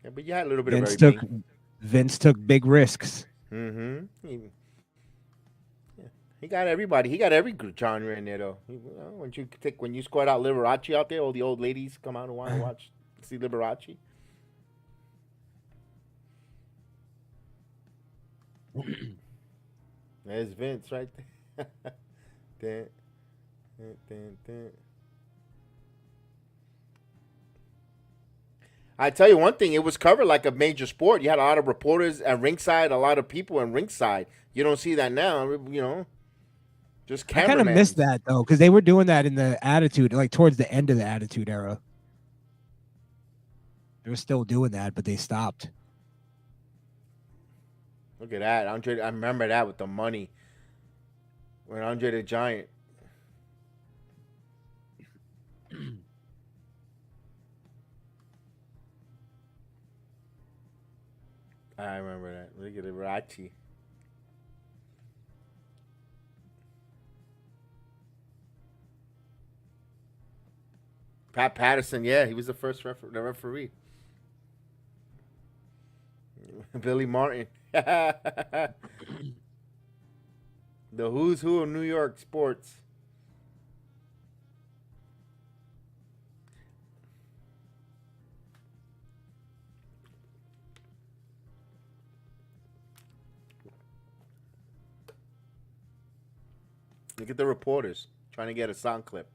Yeah, but you had a little bit of everything. Vince took big risks. Mm-hmm. He got everybody. He got every genre in there, though. When you squad out Liberace out there, all the old ladies come out and want to see Liberace. There's Vince right there. I tell you one thing, it was covered like a major sport. You had a lot of reporters at ringside, a lot of people in ringside. You don't see that now, just cameramen. I kind of missed that, though, because they were doing that in the Attitude, like towards the end of the Attitude Era. They were still doing that, but they stopped. Look at that. Andre, I remember that with the money. When Andre the Giant. I remember that. Look at Liberace. Pat Patterson, yeah, he was the first referee. Billy Martin. The who's who of New York sports. Look at the reporters trying to get a sound clip.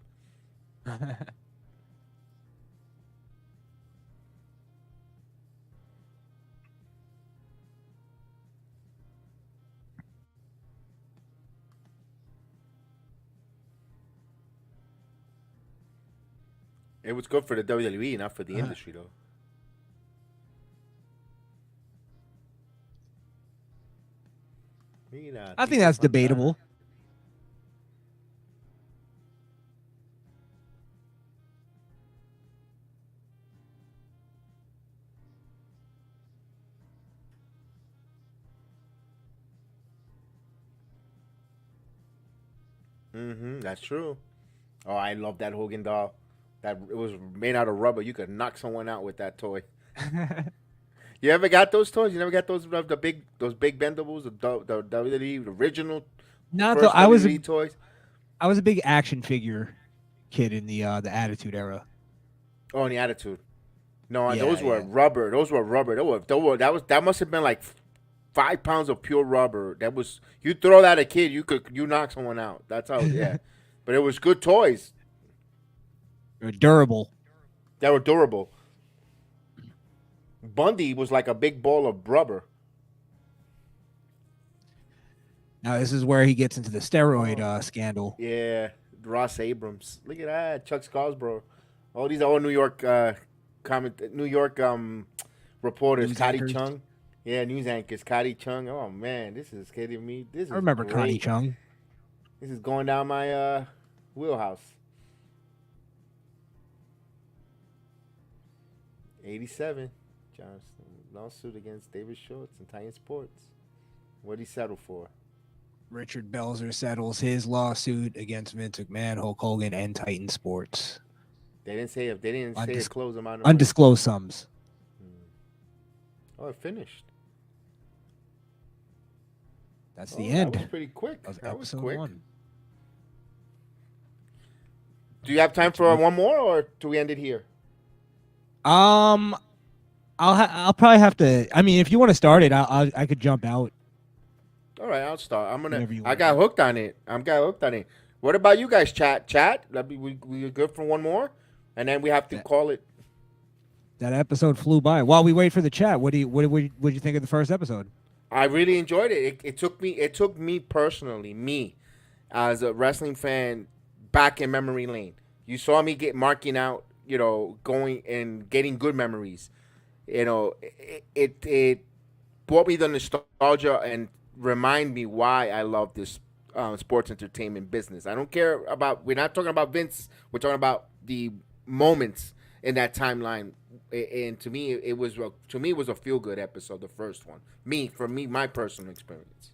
It was good for the WWE, not for the industry, though. Mira, I think Tito that's Fontana. debatable. That's true. Oh, I love that Hogan doll. That it was made out of rubber. You could knock someone out with that toy. You ever got those toys? You never got those those big bendables, the WWE original Not though. first WWE toys? I was a big action figure kid in the Attitude Era. Oh, and the Attitude. No, Yeah, those were rubber. Those were rubber. That must have been like 5 pounds of pure rubber. That was you throw that at a kid, you knock someone out. That's how yeah. But it was good toys. They're durable. That were durable. Bundy was like a big ball of rubber. Now this is where he gets into the steroid scandal. Yeah, Ross Abrams. Look at that, Chuck Scarborough. All these are all New York reporters. News Connie anchors. Chung. Yeah, news anchors. Connie Chung. Oh man, this is kidding me. This is I remember great. Connie Chung. This is going down my wheelhouse. 87. Johnson lawsuit against David Schultz and Titan Sports. What did he settle for? Richard Belzer settles his lawsuit against Vince McMahon, Hulk Hogan, and Titan Sports. They didn't say a close amount of money. Undisclosed sums. Oh, it finished. That's the end. That was pretty quick. Of That was episode quick. 1. Do you have time for one more, or do we end it here? I'll probably have to. I mean, if you want to start it, I could jump out. All right, I'll start. Whatever you I want. got hooked on it. What about you guys? Chat. We good for one more, and then we have to call it. That episode flew by. While we wait for the chat, what did you think of the first episode? I really enjoyed it. It took me personally, as a wrestling fan, back in memory lane. You saw me marking out, going and getting good memories. It brought me the nostalgia and remind me why I love this sports entertainment business. I don't care about. We're not talking about Vince. We're talking about the moments in that timeline. And to me, it was a feel good episode. The first one, my personal experience.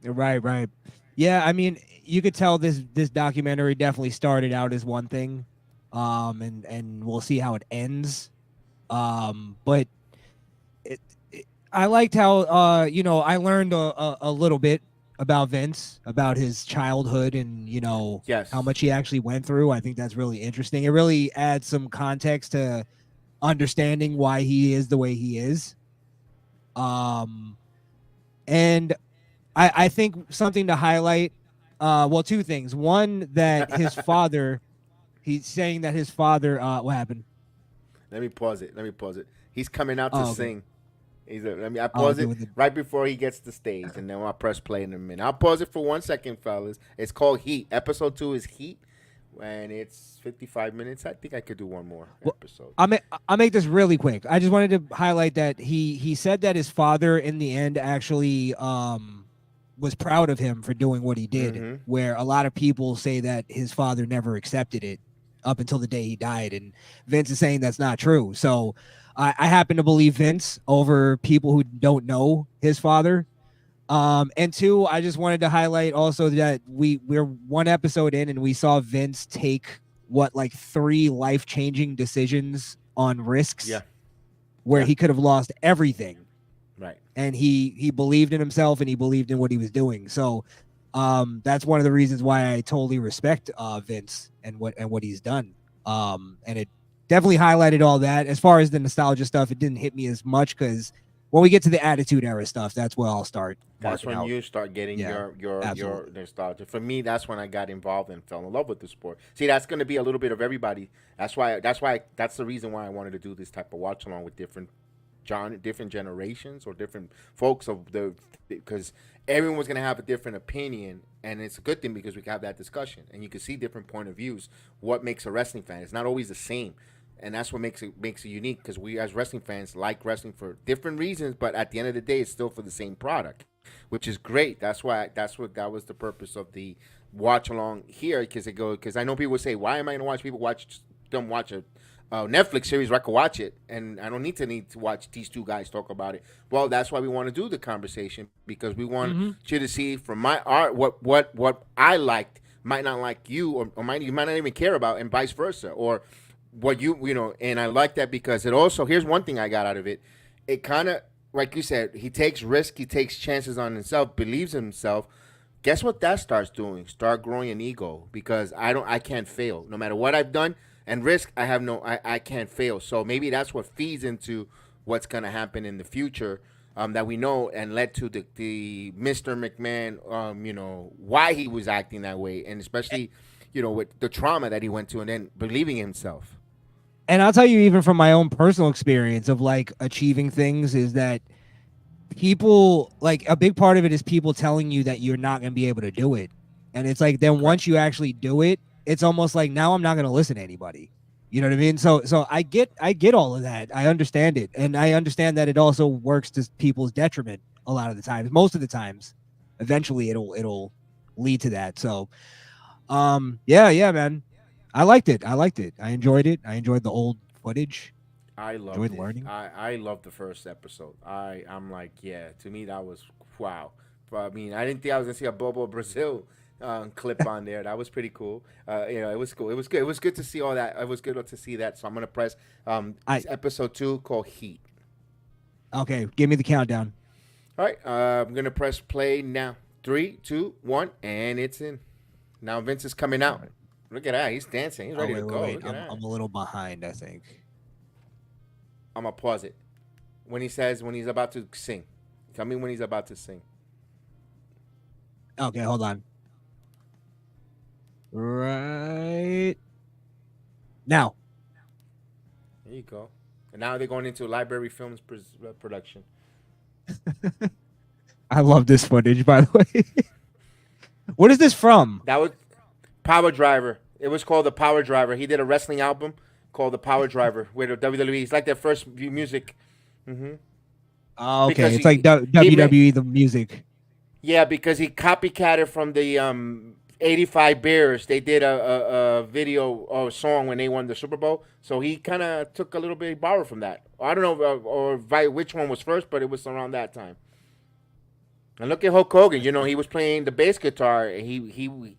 Right. Yeah, I mean, you could tell this documentary definitely started out as one thing, and we'll see how it ends. But I liked how I learned a little bit about Vince, about his childhood, and Yes. how much he actually went through. I think that's really interesting. It really adds some context to understanding why he is the way he is. And I think something to highlight, two things. One, that his father, he's saying that his father, what happened? Let me pause it. He's coming out to okay. sing. I pause it right before he gets to stage, and then I'll press play in a minute. I'll pause it for 1 second, fellas. It's called Heat. Episode 2 is Heat, and it's 55 minutes. I think I could do one more episode. I'll make this really quick. I just wanted to highlight that he said that his father, in the end, actually was proud of him for doing what he did, where a lot of people say that his father never accepted it up until the day he died, and Vince is saying that's not true. So I happen to believe Vince over people who don't know his father. And 2, I just wanted to highlight also that we're 1 episode in, and we saw Vince take 3 life-changing decisions on risks, where he could have lost everything. Right. And he believed in himself, and he believed in what he was doing. So that's one of the reasons why I totally respect Vince and what he's done. And it definitely highlighted all that. As far as the nostalgia stuff, it didn't hit me as much, because when we get to the Attitude Era stuff, that's where I'll start. That's when out. you start getting your nostalgia. For me, that's when I got involved and fell in love with the sport. See, that's going to be a little bit of everybody. That's the reason why I wanted to do this type of watch along with different different generations or different folks of because everyone's gonna have a different opinion, and it's a good thing because we can have that discussion and you can see different point of views. What makes a wrestling fan? It's not always the same, and that's what makes it unique because we as wrestling fans like wrestling for different reasons, but at the end of the day, it's still for the same product, which is great. That was the purpose of the watch along here because I know people say, why am I gonna watch people watch a Netflix series where I can watch it, and I don't need to watch these two guys talk about it. Well, that's why we want to do the conversation because we want you to see from my art what I liked might not like you, or you might not even care about, and vice versa, or what you know. And I like that because it also, here's one thing I got out of it. It kind of, like you said, he takes risk, he takes chances on himself, believes in himself. Guess what that starts doing? Start growing an ego because I can't fail no matter what I've done. And risk, I can't fail. So maybe that's what feeds into what's going to happen in the future that we know and led to the Mr. McMahon, you know, why he was acting that way. And especially, you know, with the trauma that he went to and then believing in himself. And I'll tell you, even from my own personal experience of like achieving things, is that people, like a big part of it is people telling you that you're not going to be able to do it. And it's like, then once you actually do it, it's almost like now I'm not going to listen to anybody. You know what I mean? So I get all of that. I understand it. And I understand that it also works to people's detriment a lot of the times. Most of the times, eventually it'll lead to that. So, yeah, man. I liked it. I enjoyed it. I enjoyed the old footage. I loved Enjoyed it. learning. I loved the first episode. I'm like, yeah, to me that was wow. But, I mean, I didn't think I was going to see a Bobo Brazil clip on there. That was pretty cool. You know, it was cool. It was good. It was good to see all that. It was good to see that. So I'm gonna press episode 2 called Heat. Okay, give me the countdown. All right, I'm gonna press play now. 3, 2, 1, and it's in. Now Vince is coming out. Right. Look at that. He's dancing. He's ready to go. Look at that. I'm a little behind, I think. I'm gonna pause it when he's about to sing. Tell me when he's about to sing. Okay, hold on. Right now. There you go. And now they're going into Library Films production. I love this footage, by the way. What is this from? That was Power Driver. It was called The Power Driver. He did a wrestling album called The Power Driver with the WWE. It's like their first music. Mm-hmm. Oh, okay. It's like WWE, the music. Yeah, because he copycatted from the 85 Bears. They did a video or a song when they won the Super Bowl. So he kind of took a little bit, borrowed from that. I don't know which one was first, but it was around that time. And look at Hulk Hogan. You know, he was playing the bass guitar. Hogan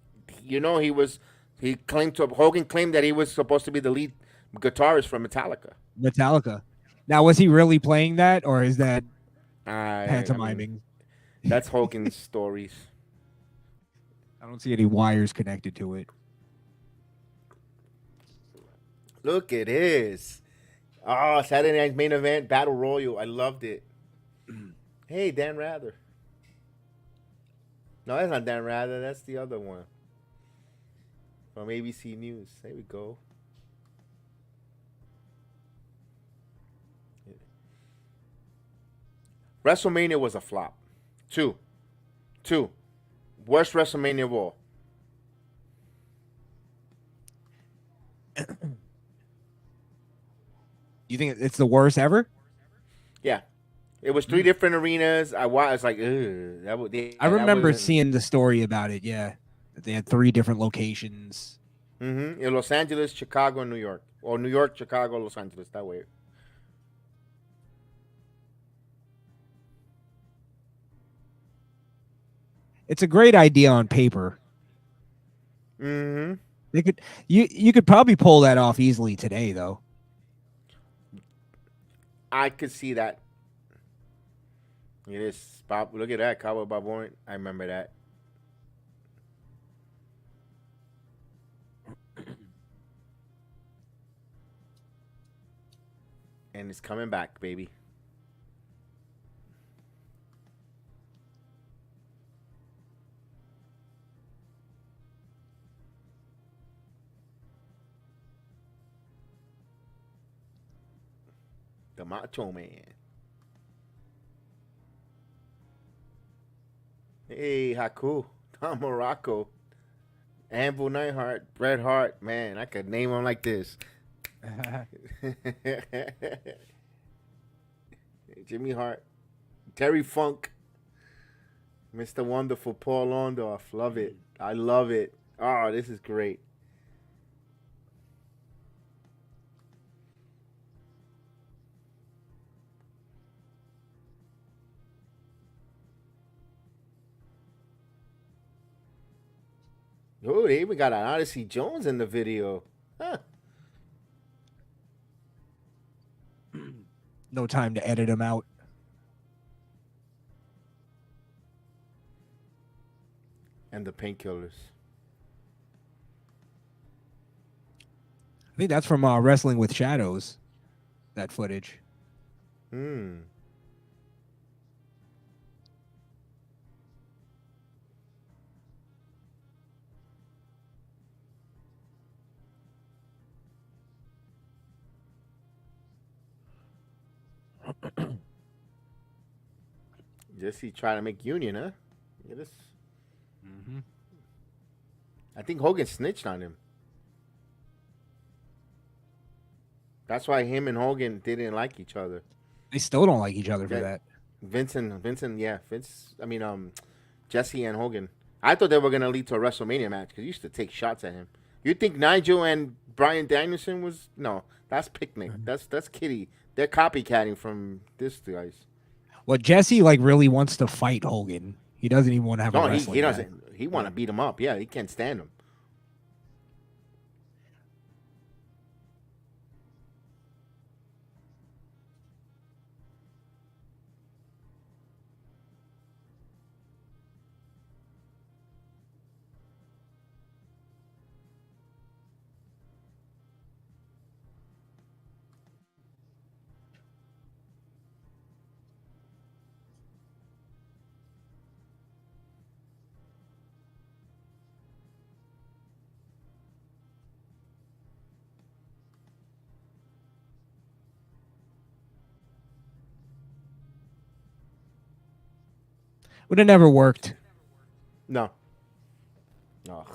claimed that he was supposed to be the lead guitarist for Metallica. Now, was he really playing that, or is that pantomiming? I mean, that's Hogan's stories. I don't see any wires connected to it. Look at this. Oh, Saturday Night's Main Event, Battle Royal. I loved it. Hey, Dan Rather. No, that's not Dan Rather. That's the other one. From ABC News. There we go. WrestleMania was a flop. Two. Worst WrestleMania of all. You think it's the worst ever? Yeah. It was 3 different arenas. I was like, I remember seeing the story about it, yeah. They had 3 different locations. Mm-hmm. In Los Angeles, Chicago, and New York. Or New York, Chicago, Los Angeles. That way. It's a great idea on paper. Mm-hmm. You could probably pull that off easily today, though. I could see that. It is. Look at that. Cowboy Bob Orton. I remember that. And it's coming back, baby. The Macho Man. Hey, Haku, Tom Morocco, Anvil Neidhart, Bret Hart. Man, I could name them like this. Jimmy Hart, Terry Funk, Mr. Wonderful, Paul Orndorff. Love it. I love it. Oh, this is great. Oh, they even got an Odyssey Jones in the video. Huh. No time to edit him out. And the Painkillers. I think that's from Wrestling with Shadows. That footage. Jesse trying to make Union, huh? Look at this. Mm-hmm. I think Hogan snitched on him. That's why him and Hogan didn't like each other. They still don't like each other for Yeah. that. Vince. I mean, Jesse and Hogan. I thought they were gonna lead to a WrestleMania match because he used to take shots at him. You think Nigel and Bryan Danielson was no? That's picnic. That's Kitty. They're copycatting from this guys. Well, Jesse like really wants to fight Hogan. He doesn't even want to have a No, wrestling he match. doesn't. He want to beat him up. Yeah, he can't stand him. Would have never worked. No. Ugh.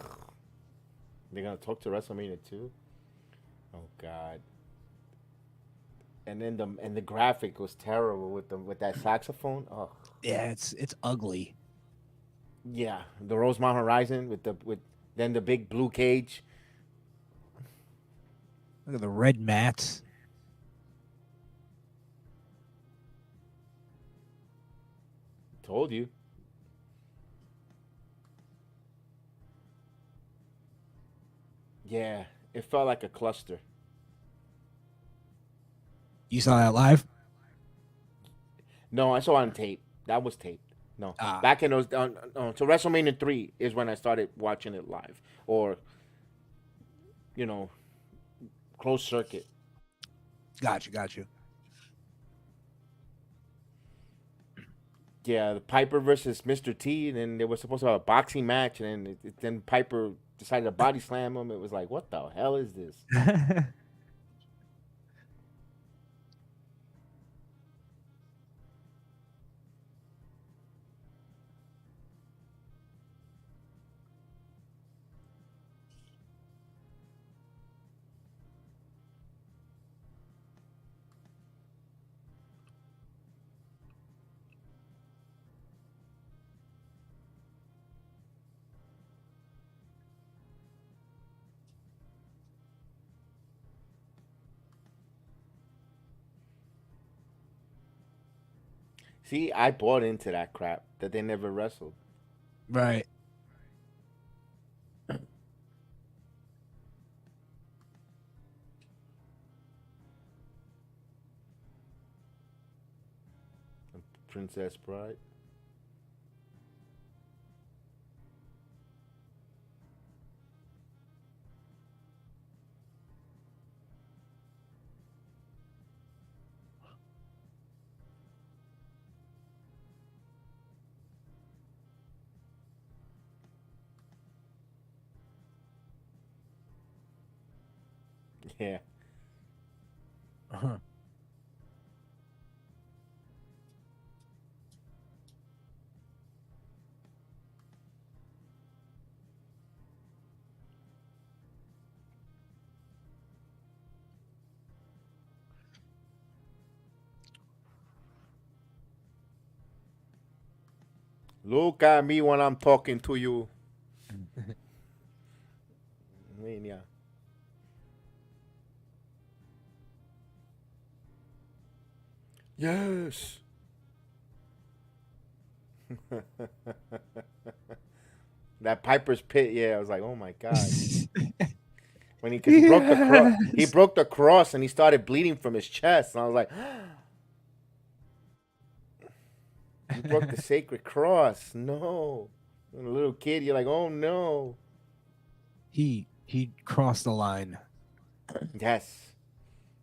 They're gonna talk to WrestleMania too. Oh God. And then the graphic was terrible with that saxophone. Oh Yeah, it's ugly. yeah, the Rosemont Horizon with then the big blue cage. Look at the red mats. Told you. Yeah, it felt like a cluster. You saw that live? No, I saw it on tape. That was taped. No, back in those. So WrestleMania 3 is when I started watching it live, or closed circuit. Got you. Yeah, the Piper versus Mr. T, and then they were supposed to have a boxing match, and then Piper decided to body slam him. It was like, what the hell is this? See, I bought into that crap that they never wrestled. Right. Princess Bride. Yeah. Uh-huh. Look at me when I'm talking to you. Mania. Yes. That Piper's Pit, yeah, I was like, oh my god. When cause he broke the cross, he broke the cross and he started bleeding from his chest, and I was like, he broke the sacred cross. No, when a little kid, you're like, oh no. He crossed the line. Yes.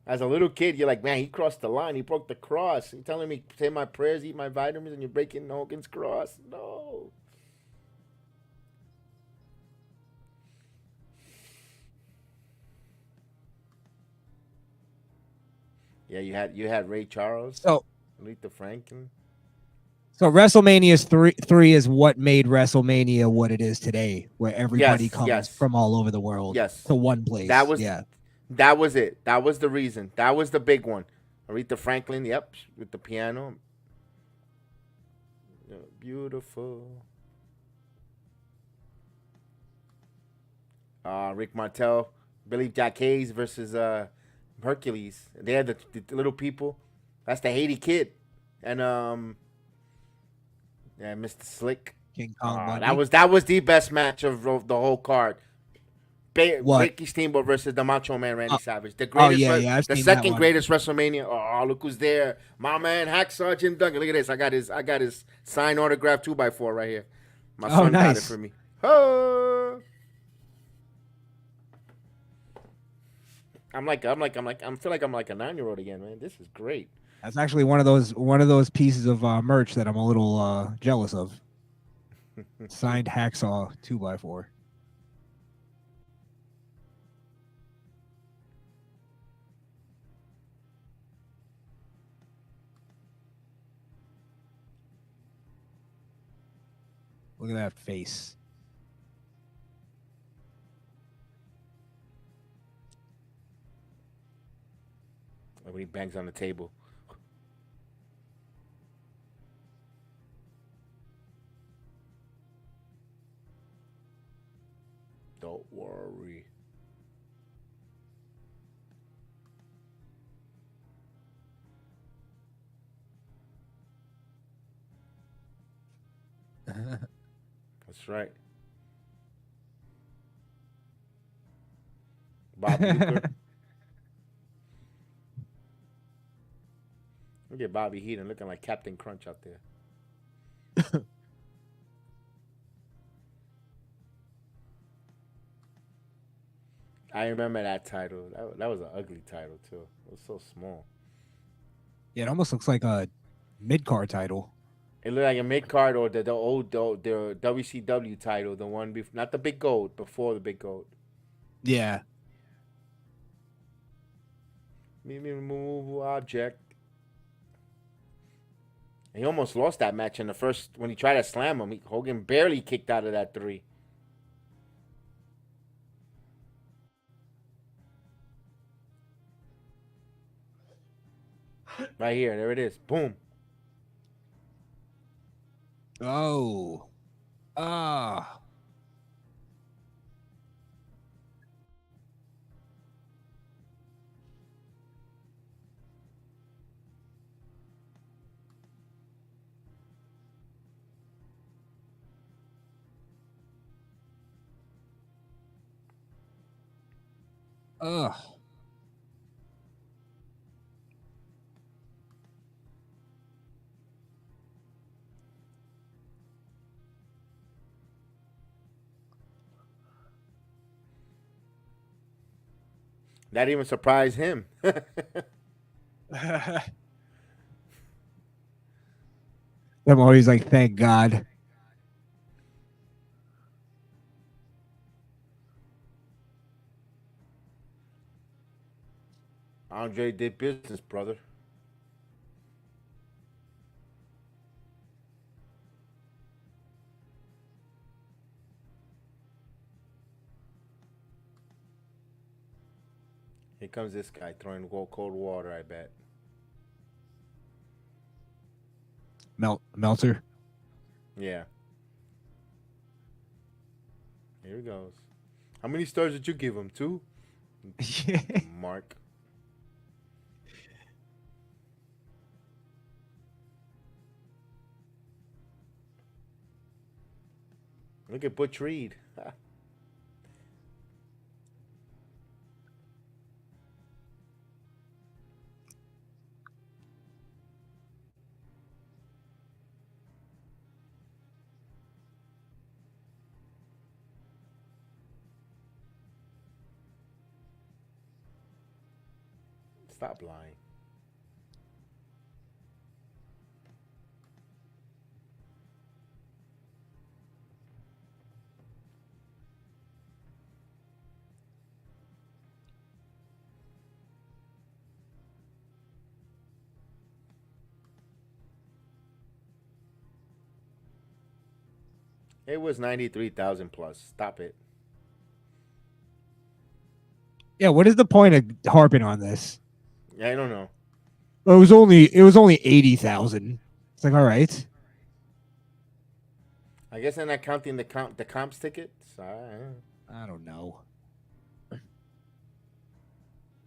As a little kid, you're like, man, he crossed the line. He broke the cross. You're telling me say my prayers, eat my vitamins, and you're breaking Hogan's cross. No. Yeah, you had Ray Charles, So Aretha Franklin. So WrestleMania's three is what made WrestleMania what it is today, where everybody comes from all over the world to one place. That was it. That was the reason. That was the big one. Aretha Franklin, yep, with the piano. Beautiful. Rick Martel, Billy Jack Hayes versus Hercules. They had the little people. That's the Haiti Kid. And yeah, Mr. Slick. King Kong. That was the best match of the whole card. Ricky Steamboat versus the Macho Man Randy Savage. The greatest, the second greatest WrestleMania. Oh, look who's there! My man Hacksaw Jim Duggan. Look at this. I got his signed autograph 2x4 right here. My son got it for me. Oh. I feel like I'm like a 9-year-old again, man. This is great. That's actually one of those pieces of merch that I'm a little jealous of. Signed Hacksaw 2x4. Look at that face. When he bangs on the table. Don't worry. That's right. Bob Uecker. Look at Bobby Heenan looking like Captain Crunch out there. I remember that title. That was an ugly title too. It was so small. Yeah, it almost looks like a mid-card title. It looked like a mid-card or the WCW title, the one before, not the Big Gold, before the Big Gold. Yeah. Move object. He almost lost that match in the first when he tried to slam him. Hogan barely kicked out of that 3. Right here, there it is. Boom. Oh. Ah. Ugh. That even surprised him. I'm always like, thank God. Andre did business, brother. Here comes this guy throwing cold water, I bet. Meltzer. Yeah. Here it goes. How many stars did you give him? 2? Mark. Look at Butch Reed. Stop lying. It was 93,000 plus. Stop it. Yeah, what is the point of harping on this? I don't know. It was only 80,000. It's like, all right. I guess they're not counting the comps tickets. I don't know.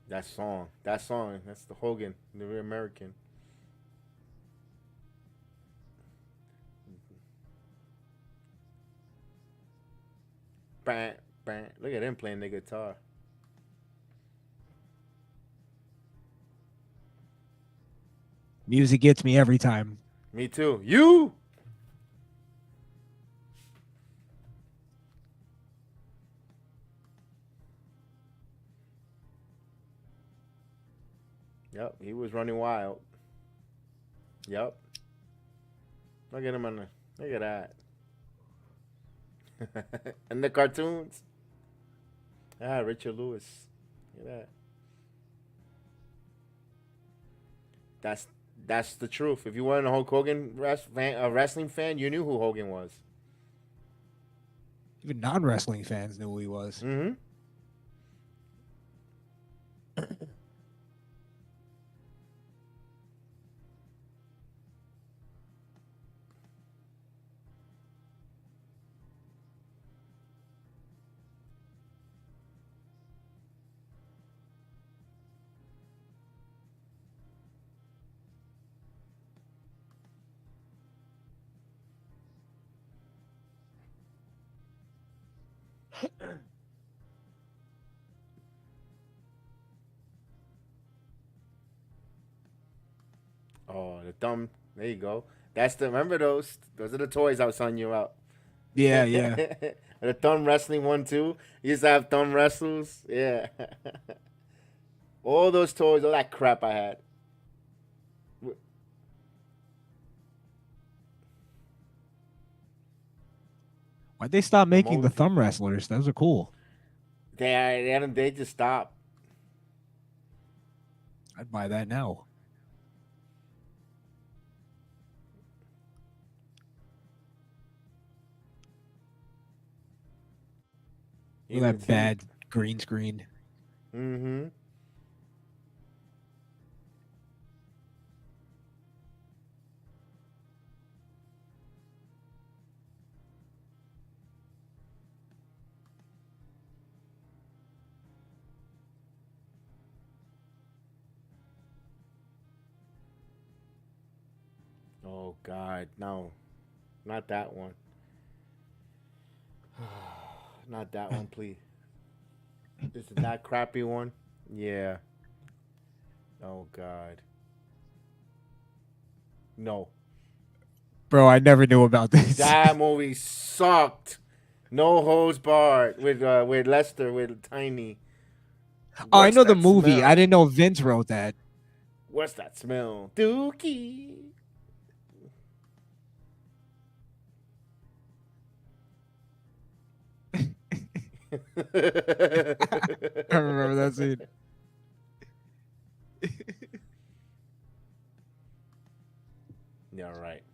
That song. That's the Hogan, the American. Bang, bang. Look at him playing the guitar. Music gets me every time. Me too. You. Yep, he was running wild. Yep. Look at him on the. Look at that. And the cartoons. Ah, Richard Lewis. Look at that. That's the truth. If you weren't a Hulk Hogan wrestling fan, you knew who Hogan was. Even non-wrestling fans knew who he was. Mm-hmm. Oh, the thumb. There you go. Remember those? Those are the toys I was telling you about. Yeah, yeah. The thumb wrestling one too. You used to have thumb wrestles. Yeah. All those toys, all that crap I had. Why'd they stop making the thumb wrestlers? Those are cool. They just stopped. I'd buy that now. Look at that bad green screen. Mm-hmm. Oh God, no, not that one. Not that one, please. Is it that crappy one? Yeah. Oh God. No. Bro, I never knew about this. That movie sucked. No Holds Barred with Lester with Tiny. Oh, I know the that movie. smell? I didn't know Vince wrote that. What's that smell? Dookie. I remember that scene. Yeah, right.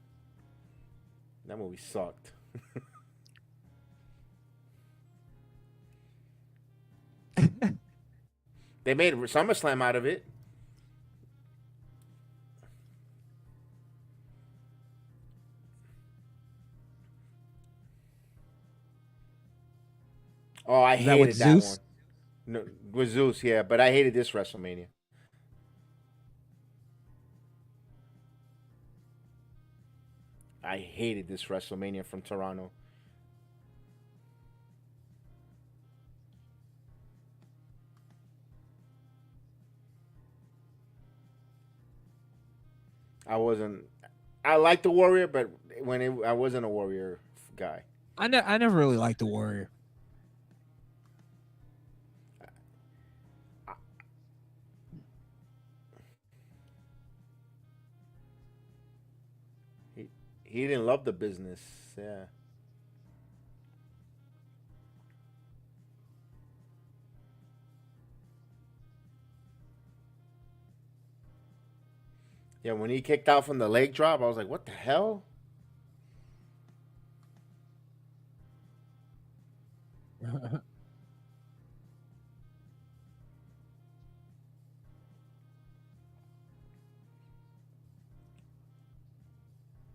That movie sucked. They made SummerSlam out of it. Oh, I Is that with hated that one. Zeus? No, with Zeus, yeah, but I hated this WrestleMania. I hated this WrestleMania from Toronto. I wasn't. I liked the Warrior, but I wasn't a Warrior guy. I never really liked the Warrior. He didn't love the business. Yeah. Yeah, when he kicked out from the leg drop, I was like, what the hell?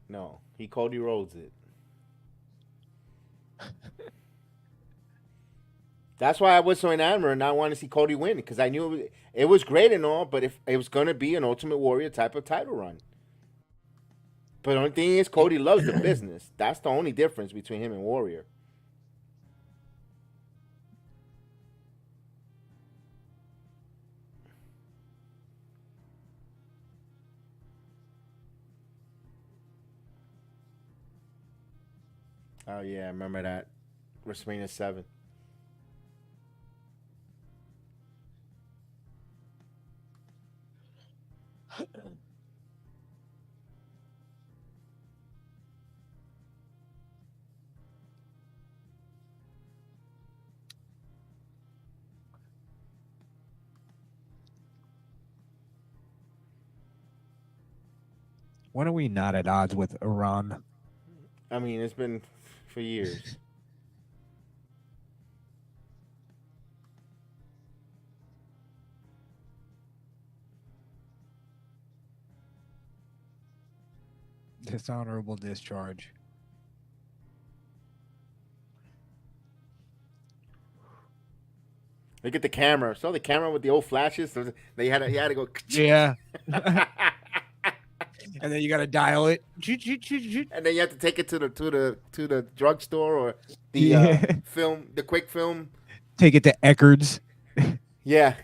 No, he Cody Rhodes it. That's why I was so enamored and I wanted to see Cody win because I knew it was great and all, but if it was going to be an Ultimate Warrior type of title run. But the only thing is, Cody loves the business. That's the only difference between him and Warrior. Oh yeah, I remember that WrestleMania 7. When are we not at odds with Iran? I mean, it's been for years. Dishonorable discharge. Look at the camera. So the camera with the old flashes. So he had to go. Yeah. And then you got to dial it. And then you have to take it to the drugstore or the film, the quick film. Take it to Eckerd's. Yeah.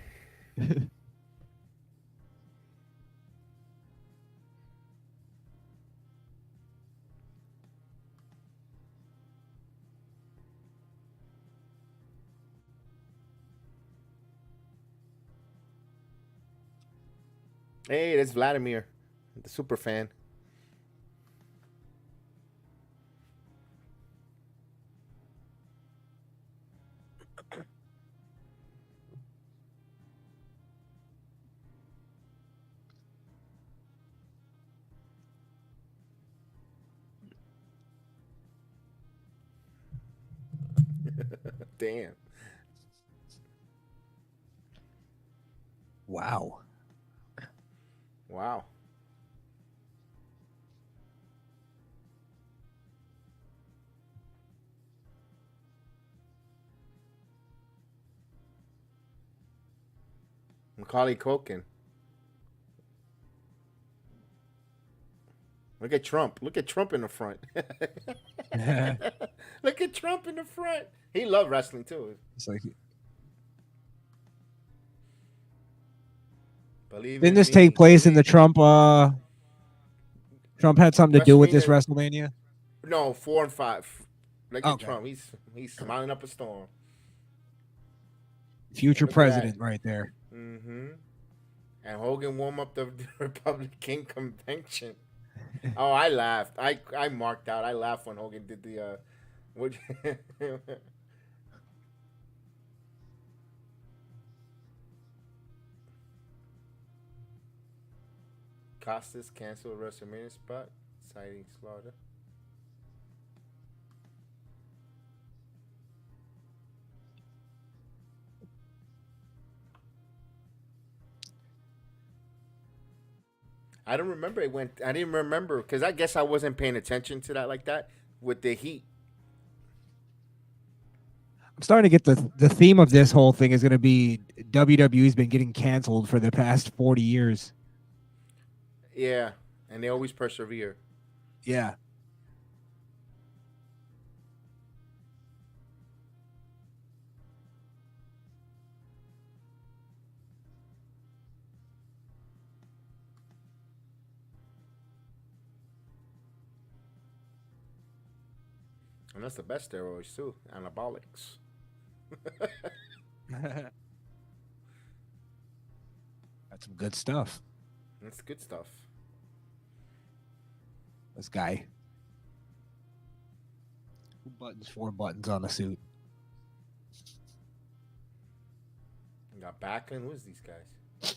Hey, that's Vladimir, the super fan. Damn. Wow. Wow. Macaulay Culkin. Look at Trump. Look at Trump in the front. Look at Trump in the front. He loved wrestling too. It's like, Believe didn't in this me. take place in the Trump? Trump had something to do with this WrestleMania? WrestleMania. No, 4 and 5. Look at Okay. Trump. He's smiling up a storm. Future Look at president, that. right there. Mm-hmm. And Hogan warm up the Republican convention. Oh, I laughed. I marked out. I laughed when Hogan did the what Costas canceled WrestleMania spot, citing slaughter. I don't remember it went. I didn't remember because I guess I wasn't paying attention to that like that with the heat. I'm starting to get the theme of this whole thing is going to be WWE's been getting canceled for the past 40 years. Yeah, and they always persevere. Yeah. And that's the best steroids too, anabolics. That's some good stuff. That's good stuff. This guy. Who buttons 4 buttons on a suit? You got Backlund. Who's these guys?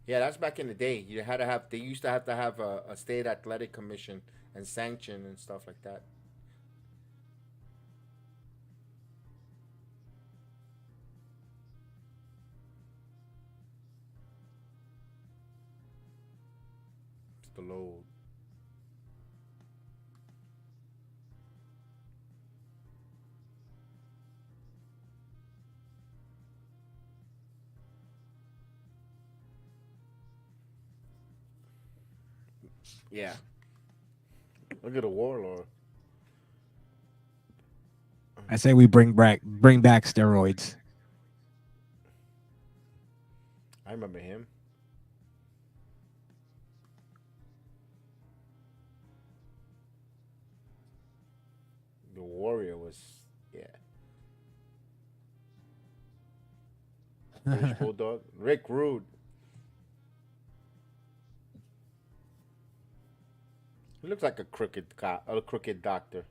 Yeah, that's back in the day. You had to have. They used to have a state athletic commission and sanction and stuff like that. It's the load. Yeah. Look at the warlord. I say we bring back steroids. I remember him. The warrior was, yeah. British Bulldog. Rick Rude. He looks like a crooked doctor.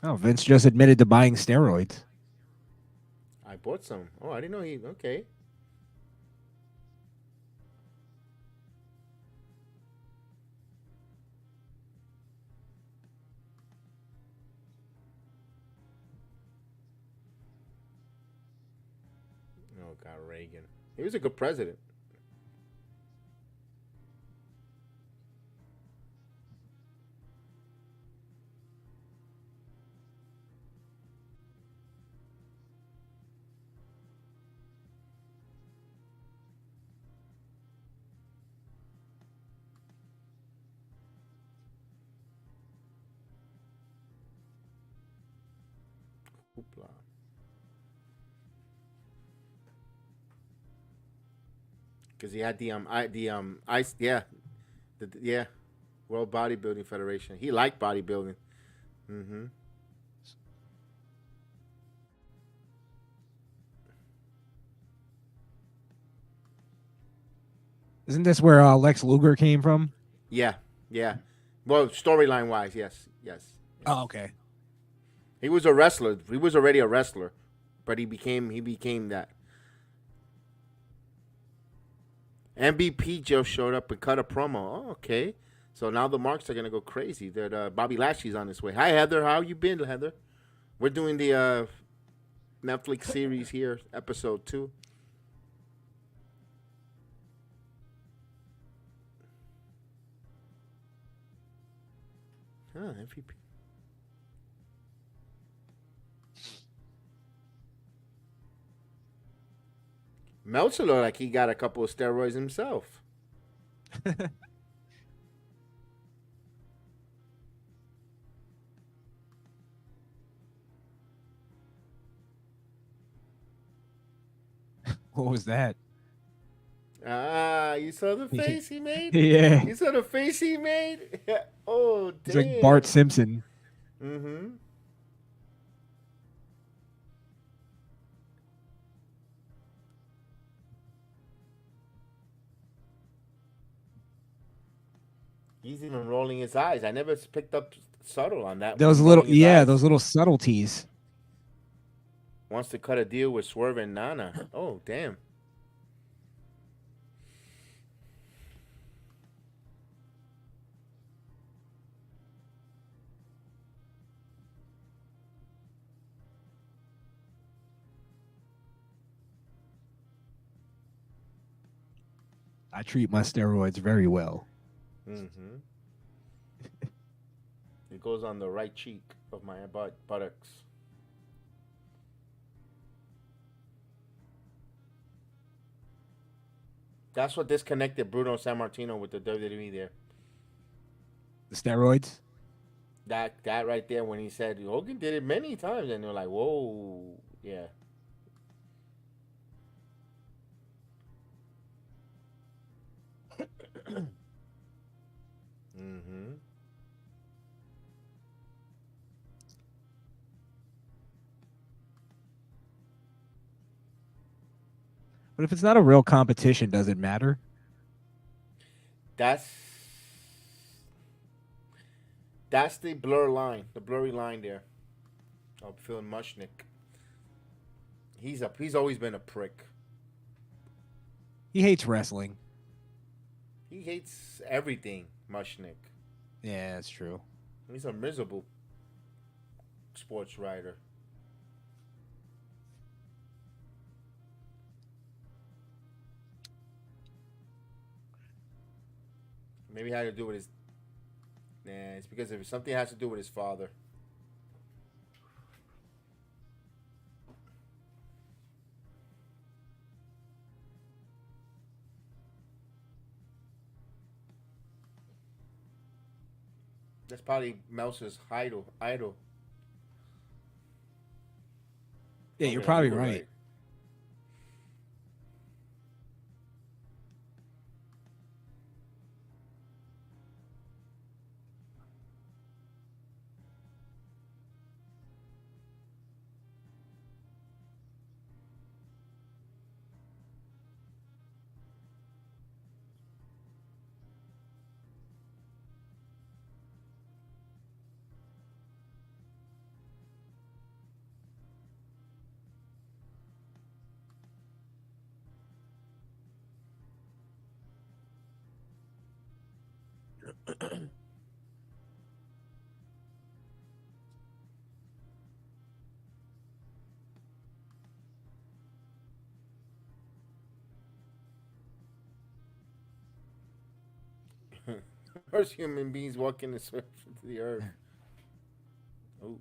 Oh, Vince just admitted to buying steroids. I bought some. Oh, I didn't know he. Okay. Oh God, Reagan. He was a good president. Hoopla. Because he had the ice, yeah, yeah, World Bodybuilding Federation. He liked bodybuilding. Mm-hmm. Isn't this where Lex Luger came from? Yeah, yeah. Well, storyline wise, yes, yes. Oh, okay. He was a wrestler. He was already a wrestler, but he became that. MVP just showed up and cut a promo. Oh, okay. So now the marks are gonna go crazy. That Bobby Lashley's on his way. Hi Heather, how you been, Heather? We're doing the Netflix series here, episode 2. Huh, MVP. Meltzer looked like he got a couple of steroids himself. What was that? Ah, you saw the face he made? Yeah. You saw the face he made? Oh, damn. It's like Bart Simpson. Mm-hmm. He's even rolling his eyes. I never picked up subtle on that. Those little, yeah, those little subtleties. Wants to cut a deal with Swerve and Nana. Oh, damn. I treat my steroids very well. Mm-hmm. It goes on the right cheek of my buttocks. That's what disconnected Bruno Sammartino with the WWE there. The steroids. That right there when he said Hogan did it many times, and they're like, whoa, yeah. Mm-hmm. But if it's not a real competition, does it matter? That's the blurry line there of Phil Mushnick. He's always been a prick. He hates wrestling. He hates everything, Mushnick. Yeah, that's true. He's a miserable sports writer. Maybe it had to do with his. Nah, it's because if something has to do with his father. That's probably Meltzer's idol. Yeah, you're probably right. First human beings walking the surface of the earth. Oh.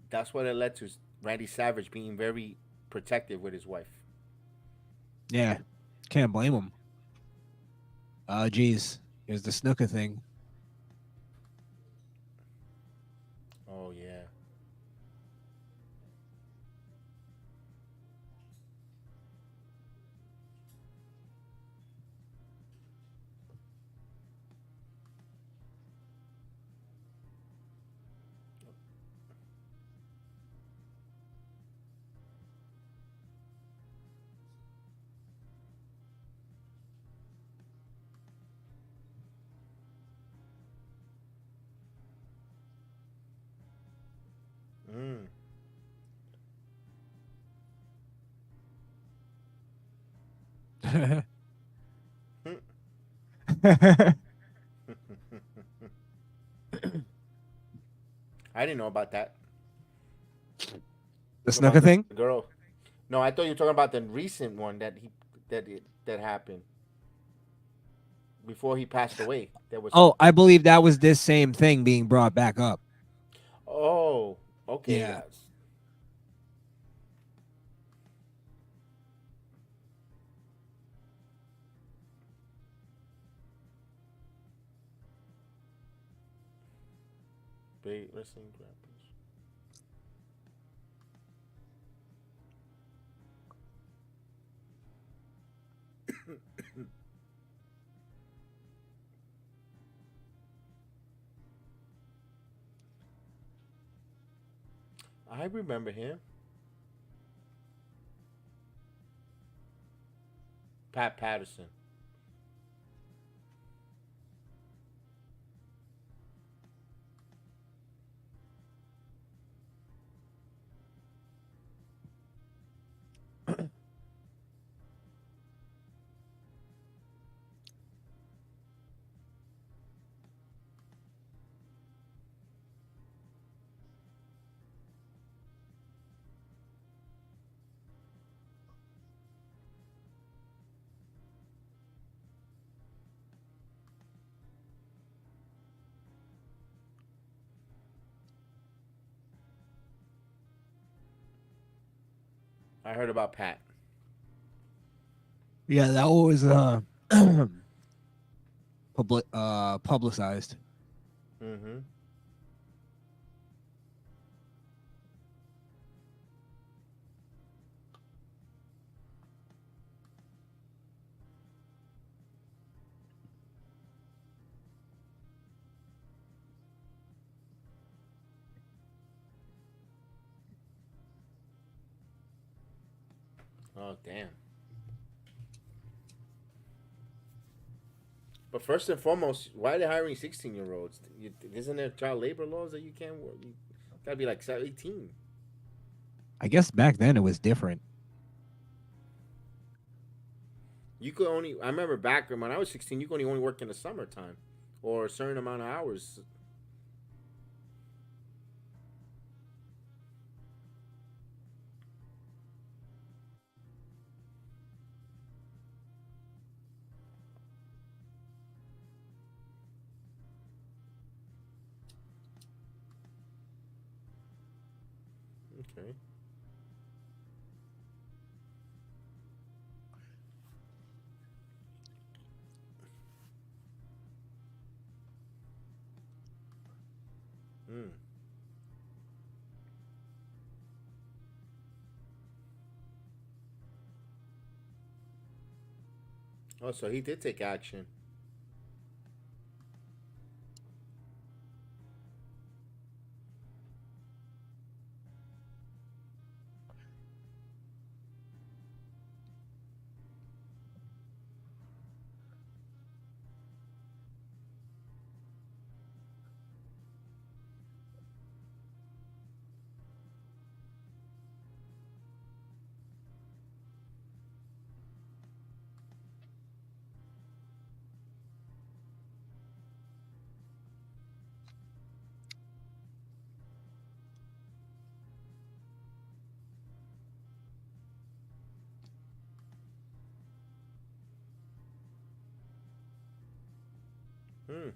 That's what it led to Randy Savage being very protective with his wife. Yeah, can't blame him. Geez, here's the snooker thing. Oh yeah. Mm. I didn't know about that. The snooker thing? The girl. No, I thought you were talking about the recent one that happened before he passed away. There was. Oh, I believe that was this same thing being brought back up. Oh, okay. Yeah. Yes. Big wrestling grapples. I remember him. Pat Patterson. I heard about Pat. Yeah, that was publicized. Mm-hmm. Oh, damn. But first and foremost, why are they hiring 16-year-olds? Isn't there child labor laws that you can't work? You gotta be like 18. I guess back then it was different. You could only. I remember back when I was 16, you could only work in the summertime, or a certain amount of hours. Okay. Hmm. Oh, so he did take action. Hmm.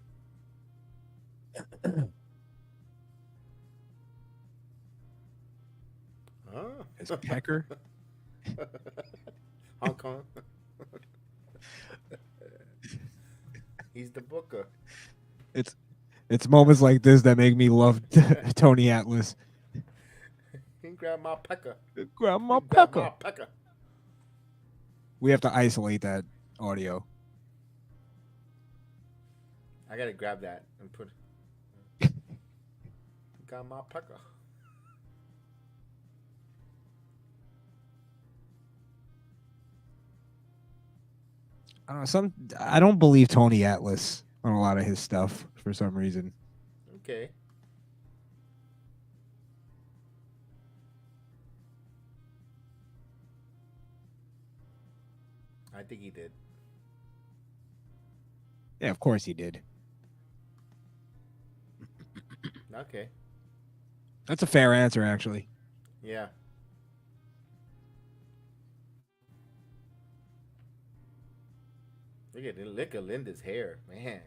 Oh. As Pecker. Hong Kong. He's the booker. It's moments like this that make me love Tony Atlas. He grabbed my pecker. Grandma He grabbed my Pecker. pecker. We have to isolate that audio. I gotta grab that and put. Got my pecker. I don't know. I don't believe Tony Atlas on a lot of his stuff for some reason. Okay. I think he did. Yeah, of course he did. Okay. That's a fair answer, actually. Yeah. Look at Linda's hair, man.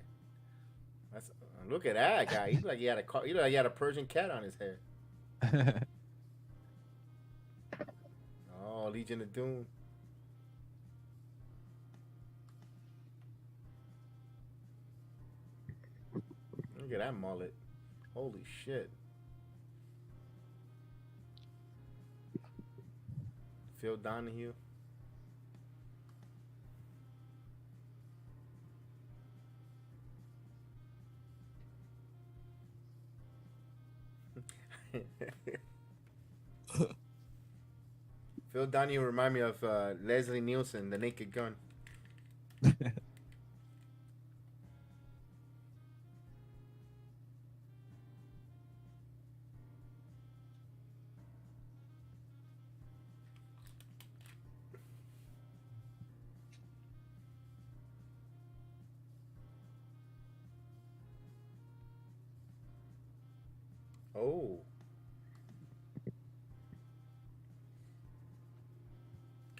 That's look at that guy. He's like he had a he had a Persian cat on his hair. Oh, Legion of Doom. Look at that mullet. Holy shit. Phil Donahue. Phil Donahue remind me of Leslie Nielsen, The Naked Gun. Oh.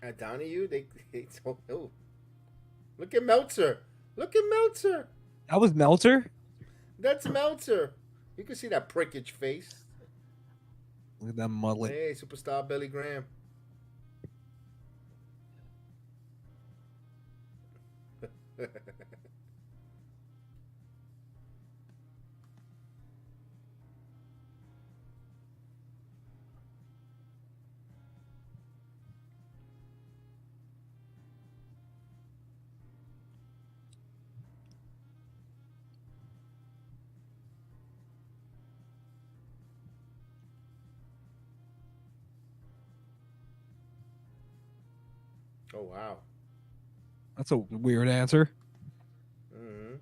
At Donahue, they told. Oh. Look at Meltzer. Look at Meltzer. That was Meltzer? That's Meltzer. You can see that prickage face. Look at that mullet. Hey, superstar Billy Graham. Oh wow. That's a weird answer. Mm-hmm.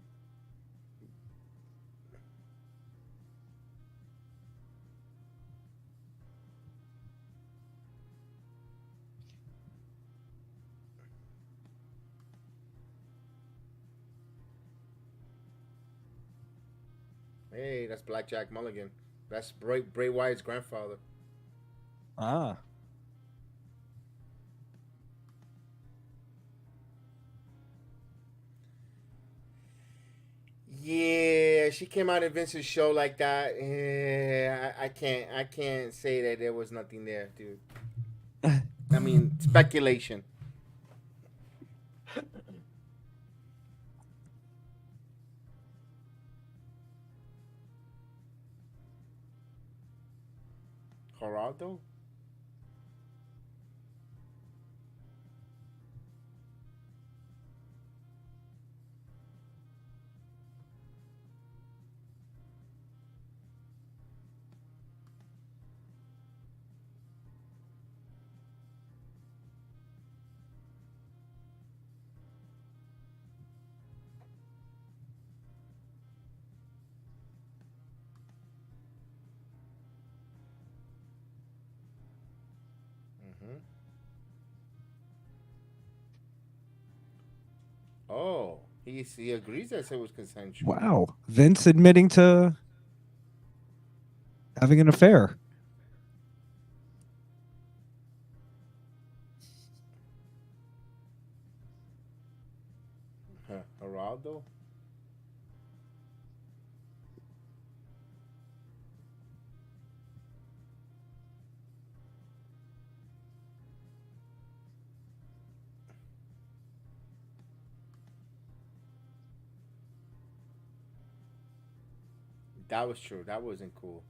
Hey, that's Blackjack Mulligan. That's Bray Wyatt's grandfather. Ah. Yeah, she came out in Vince's show like that. Yeah, I can't say that there was nothing there, dude. I mean, speculation. Geraldo? Mm-hmm. Oh, he agrees that it was consensual. Wow. Vince admitting to having an affair. Huh. Geraldo? That was true. That wasn't cool.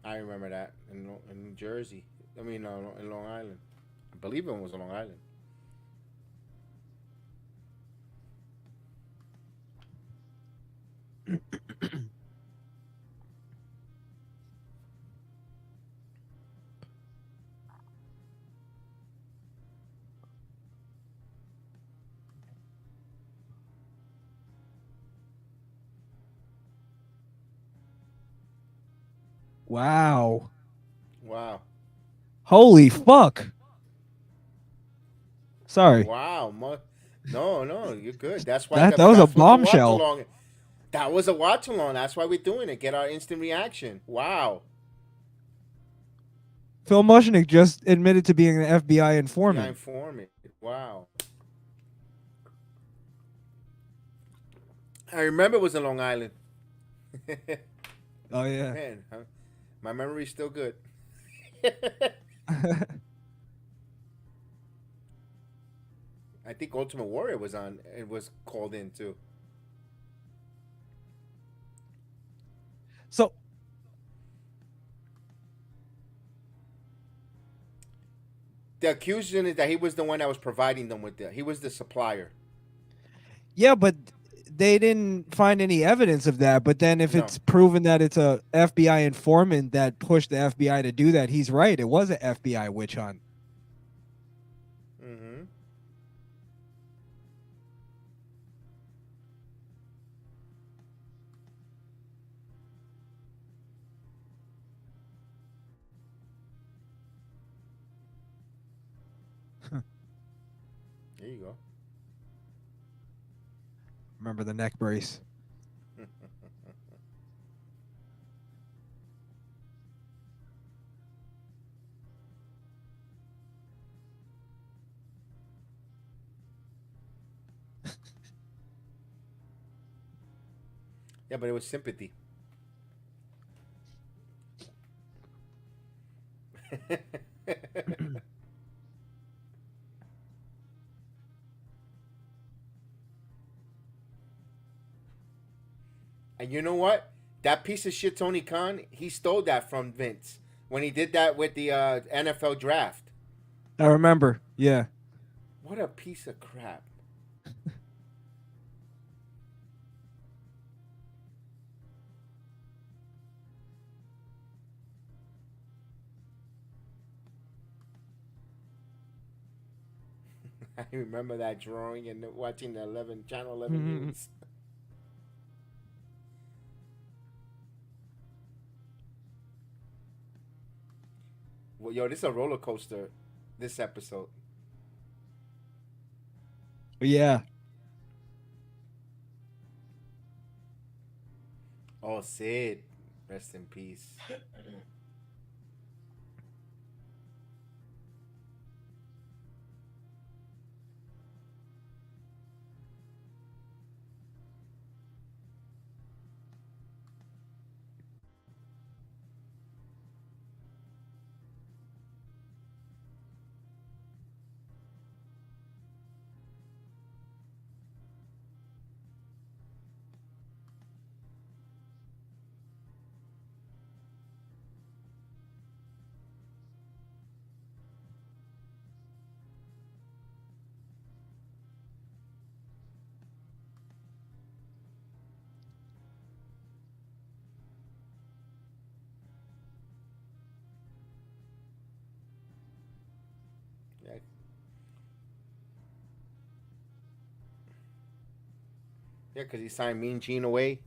I remember that in New Jersey. I mean, in Long Island. I believe it was Long Island. Wow. Wow. Holy fuck. Sorry. Wow. No, no, you're good. That's why That was a that's what the watch bombshell. along. That was a watch along. That's why we're doing it. Get our instant reaction. Wow. Phil Mushnick just admitted to being an FBI Yeah, informant. informant. Wow. I remember it was in Long Island. Oh yeah. Man, my memory's still good. I think Ultimate Warrior was on. It was called in too. So The accusation is that he was the one that was providing them with He was the supplier. yeah, but they didn't find any evidence of that. But then if No. it's proven that it's a FBI informant that pushed the FBI to do that, he's right. It was an FBI witch hunt. Mm-hmm. There you go. Remember the neck brace. Yeah, but it was sympathy. And you know what? That piece of shit Tony Khan, he stole that from Vince when he did that with the NFL draft. I remember. Yeah. What a piece of crap. I remember that drawing and watching the Channel 11 news. Well, yo, this is a roller coaster, this episode. Yeah. Oh, Sid. Rest in peace. Yeah. Yeah, because he signed Mean Gene away.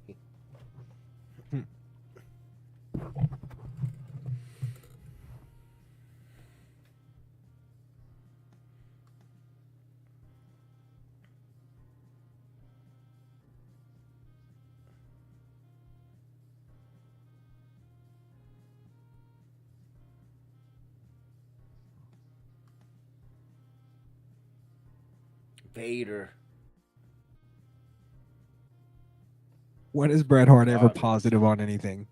Vader. When is Bret Hart ever Garbage. positive on anything?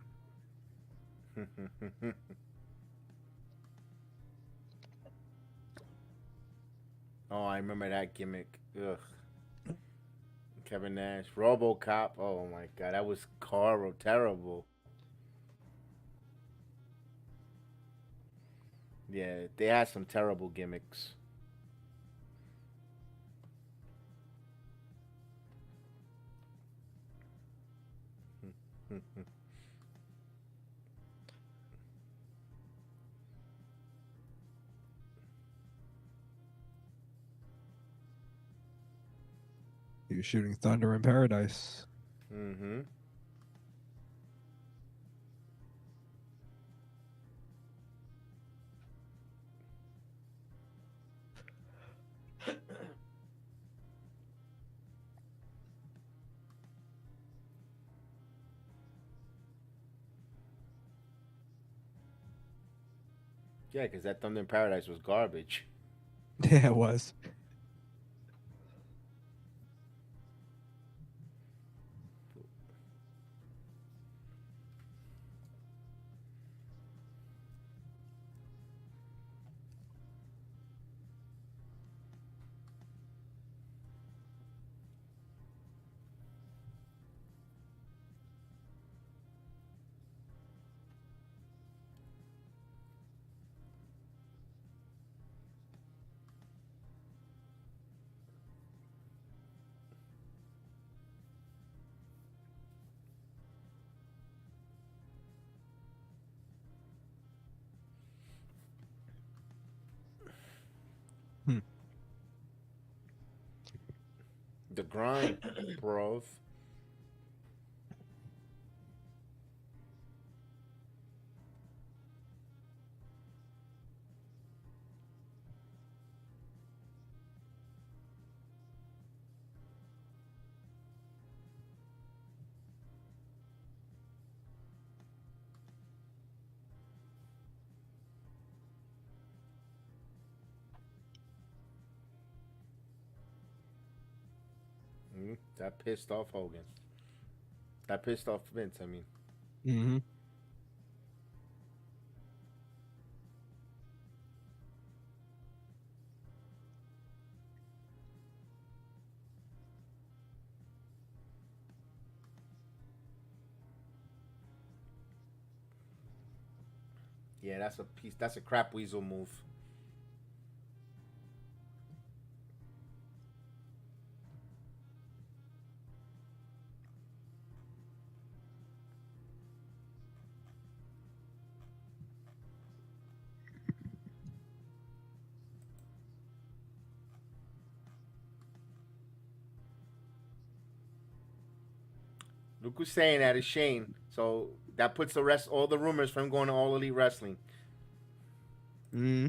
Oh, I remember that gimmick. Ugh. Kevin Nash. RoboCop. Oh my god, that was terrible. Yeah, they had some terrible gimmicks. He was shooting Thunder in Paradise. Mm-hmm. Yeah, because that Thunder in Paradise was garbage. Yeah, it was. The grind, bro. That pissed off Hogan. That pissed off Vince, I mean. Mm-hmm. Yeah, that's a piece. That's a crap weasel move. Luke was saying that is Shane, so that puts all the rumors from going to All Elite Wrestling. Mm-hmm.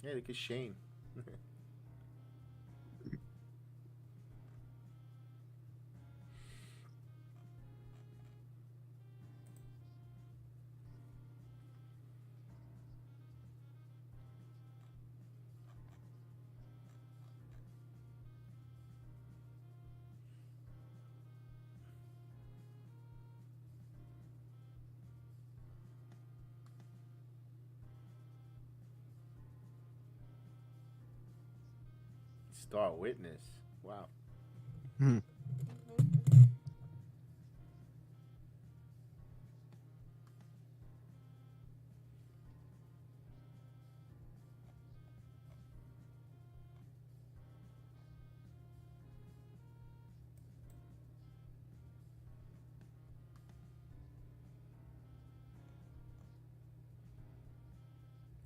Yeah, look at Shane. Star Witness. Wow. Hmm.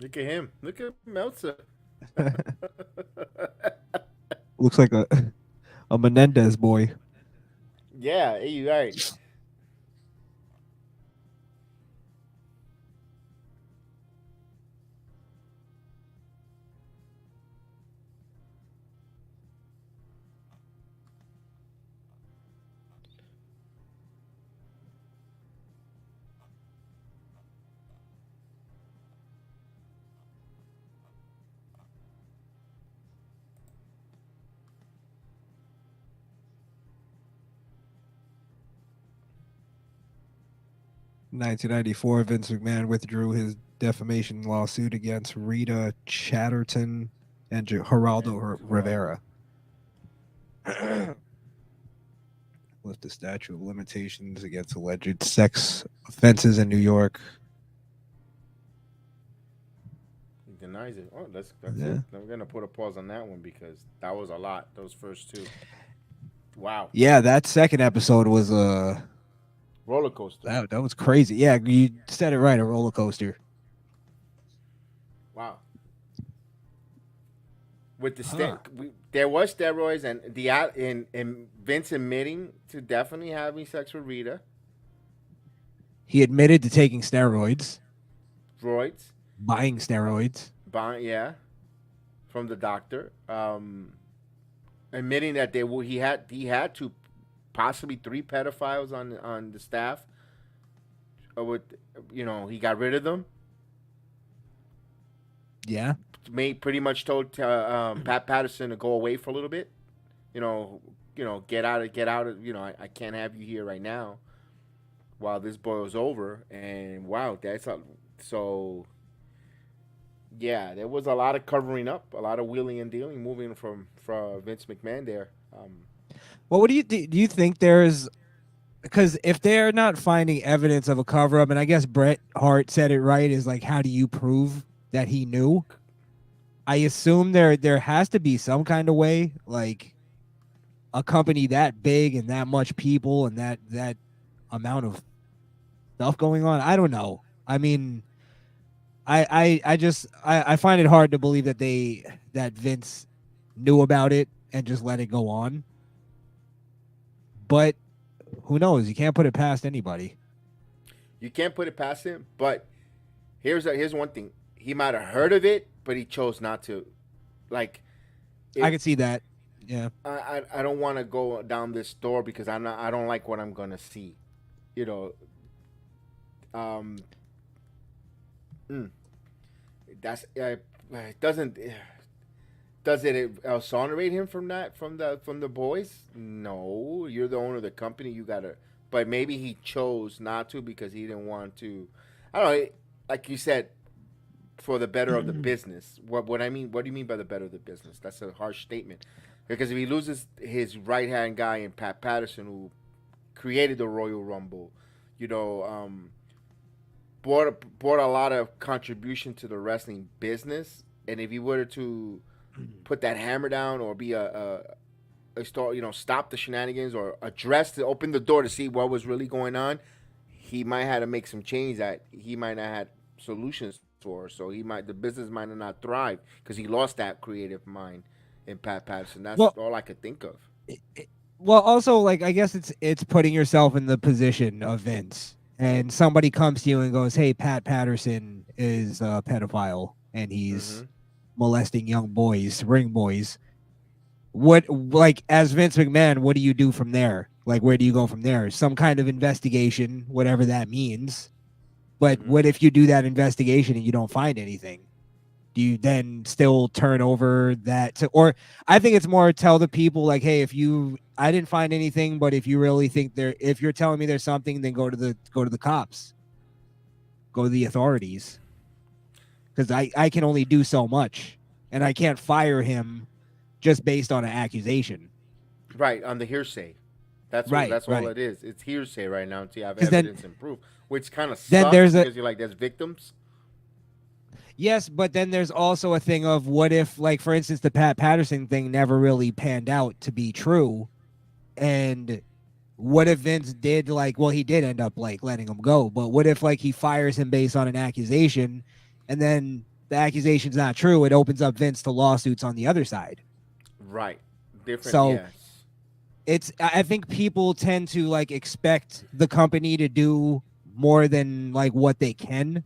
Look at him. Look at Meltzer. Looks like a Menendez boy. Yeah, you're right. In 1994, Vince McMahon withdrew his defamation lawsuit against Rita Chatterton and Geraldo Rivera. Lift the statute of limitations against alleged sex offenses in New York. He denies it. Oh, that's Yeah. it. I'm gonna put a pause on that one because that was a lot. Those first two. Wow. Yeah, that second episode was Roller coaster. that was crazy. Yeah, you said it right, a roller coaster. Wow. With the there was steroids and in Vince admitting to definitely having sex with Rita. He admitted to taking steroids, Droids. buying steroids. Yeah. From the doctor. Admitting that he had to possibly 3 pedophiles on the staff. With he got rid of them. Yeah. Pretty much told Pat Patterson to go away for a little bit. Get out of. I can't have you here right now, while this boils over. And wow, so. Yeah, there was a lot of covering up, a lot of wheeling and dealing, moving from Vince McMahon there. Well, what do you think there's? Because if they're not finding evidence of a cover up, and I guess Bret Hart said it right, is like, how do you prove that he knew? I assume there has to be some kind of way, like a company that big and that much people and that amount of stuff going on. I don't know. I mean, I find it hard to believe that Vince knew about it and just let it go on. But who knows? You can't put it past anybody. You can't put it past him. But here's one thing: he might have heard of it, but he chose not to. Like, I can see that. Yeah. I don't want to go down this door because I don't like what I'm gonna see. You know, um, mm, that's it doesn't. Does it exonerate him from that from the boys? No, you're the owner of the company. You gotta. But maybe he chose not to because he didn't want to. I don't know. Like you said, for the better of the business. What I mean? What do you mean by the better of the business? That's a harsh statement. Because if he loses his right hand guy in Pat Patterson, who created the Royal Rumble, you know, brought a lot of contribution to the wrestling business, and if he were to put that hammer down or be a start, stop the shenanigans or address to open the door to see what was really going on, he might have to make some change that he might not have solutions for. So the business might not thrive because he lost that creative mind in Pat Patterson. That's all I could think of. Well, also, like, I guess it's putting yourself in the position of Vince, and somebody comes to you and goes, "Hey, Pat Patterson is a pedophile, and he's molesting young boys, ring boys." What, like, as Vince McMahon, what do you do from there? Like, where do you go from there? Some kind of investigation, whatever that means. But what if you do that investigation and you don't find anything? Do you then still turn over that to, or I think it's more tell the people like, hey, I didn't find anything, but if you really think if you're telling me there's something, then go to the cops, go to the authorities, because I can only do so much, and I can't fire him just based on an accusation. Right, on the hearsay. That's all it is. It's hearsay right now until you have evidence and proof, which kind of sucks because you're like, there's victims. Yes, but then there's also a thing of what if, like, for instance, the Pat Patterson thing never really panned out to be true, and what if Vince did, like, well, he did end up, like, letting him go, but what if, like, he fires him based on an accusation, and then the accusation's not true, it opens up Vince to lawsuits on the other side. Right. Different, so yes. I think people tend to, like, expect the company to do more than, like, what they can.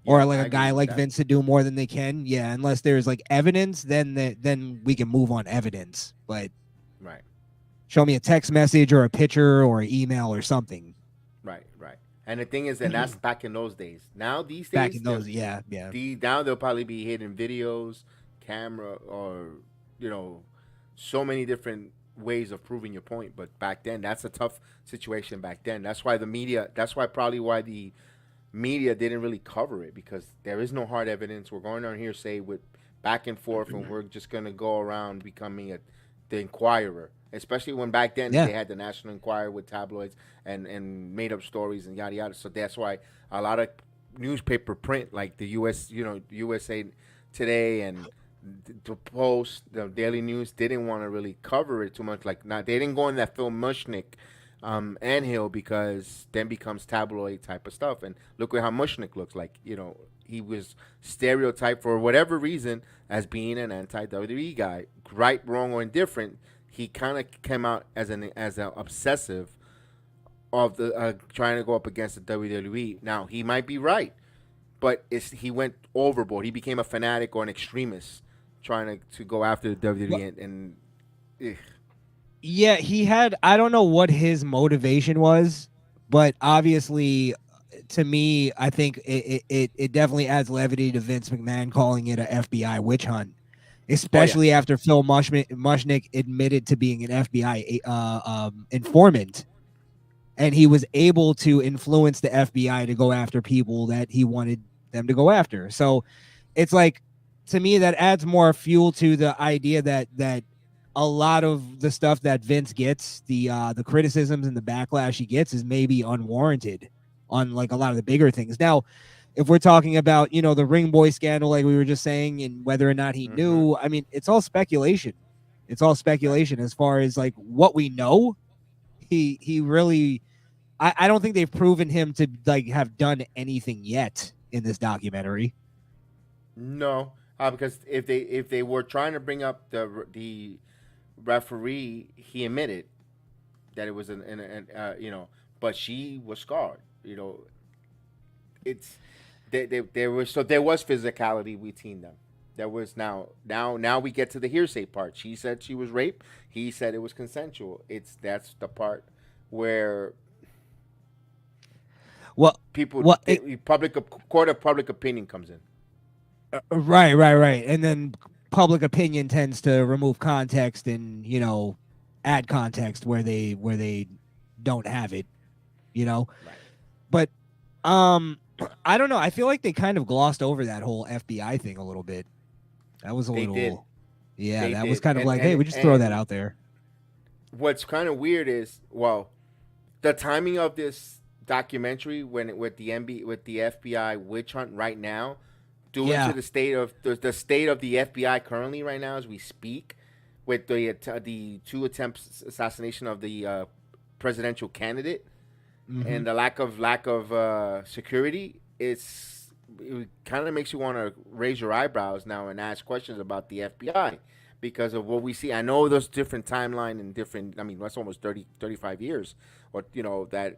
Or like a guy like Vince to do more than they can. Yeah, unless there's like evidence, then we can move on evidence. But show me a text message or a picture or an email or something. Right. And the thing is that that's back in those days. Now these days, back in those, yeah. Now there'll probably be hidden videos, camera, or so many different ways of proving your point. But back then, that's a tough situation. Back then, that's why the media media didn't really cover it, because there is no hard evidence. We're going on hearsay with back and forth, and we're just going to go around becoming the Inquirer, especially when back then they had the National Enquirer with tabloids and made up stories and yada yada. So that's why a lot of newspaper print, like the USA Today and the Post, the Daily News, didn't want to really cover it too much. Like, they didn't go in that Phil Mushnick anthill, because then becomes tabloid type of stuff. And look at how Mushnick looks like. He was stereotyped for whatever reason as being an anti-WWE guy. Right, wrong, or indifferent, he kind of came out as an obsessive of the trying to go up against the WWE. Now, he might be right, but he went overboard. He became a fanatic or an extremist trying to go after the WWE. Yeah, he had, I don't know what his motivation was, but obviously, to me, I think it definitely adds levity to Vince McMahon calling it a FBI witch hunt, especially after Phil Mushnick admitted to being an FBI informant, and he was able to influence the FBI to go after people that he wanted them to go after. So it's like, to me, that adds more fuel to the idea that a lot of the stuff that Vince gets, the criticisms and the backlash he gets, is maybe unwarranted on like a lot of the bigger things. Now, if we're talking about, the ring boy scandal, like we were just saying, and whether or not he knew, I mean, it's all speculation. It's all speculation as far as like what we know. He really, I don't think they've proven him to like have done anything yet in this documentary. No, because if they were trying to bring up the referee, he admitted that it was but she was scarred. It's there was physicality between them. That was now we get to the hearsay part. She said she was raped. He said it was consensual. That's the part where Well, people well, court of public opinion comes in. right. And then public opinion tends to remove context and, add context where they don't have it, Right. But I don't know. I feel like they kind of glossed over that whole FBI thing a little bit. That was They did. Yeah, They that did. was kind of And- like, hey, and- we just throw that and- out there. What's kind of weird is, well, the timing of this documentary with the FBI witch hunt right now, due Yeah. to the state of the FBI currently right now as we speak, with the two attempts assassination of the presidential candidate, and the lack of security, it kind of makes you want to raise your eyebrows now and ask questions about the FBI because of what we see. I know there's different timeline and different. I mean, that's almost 35 years, or that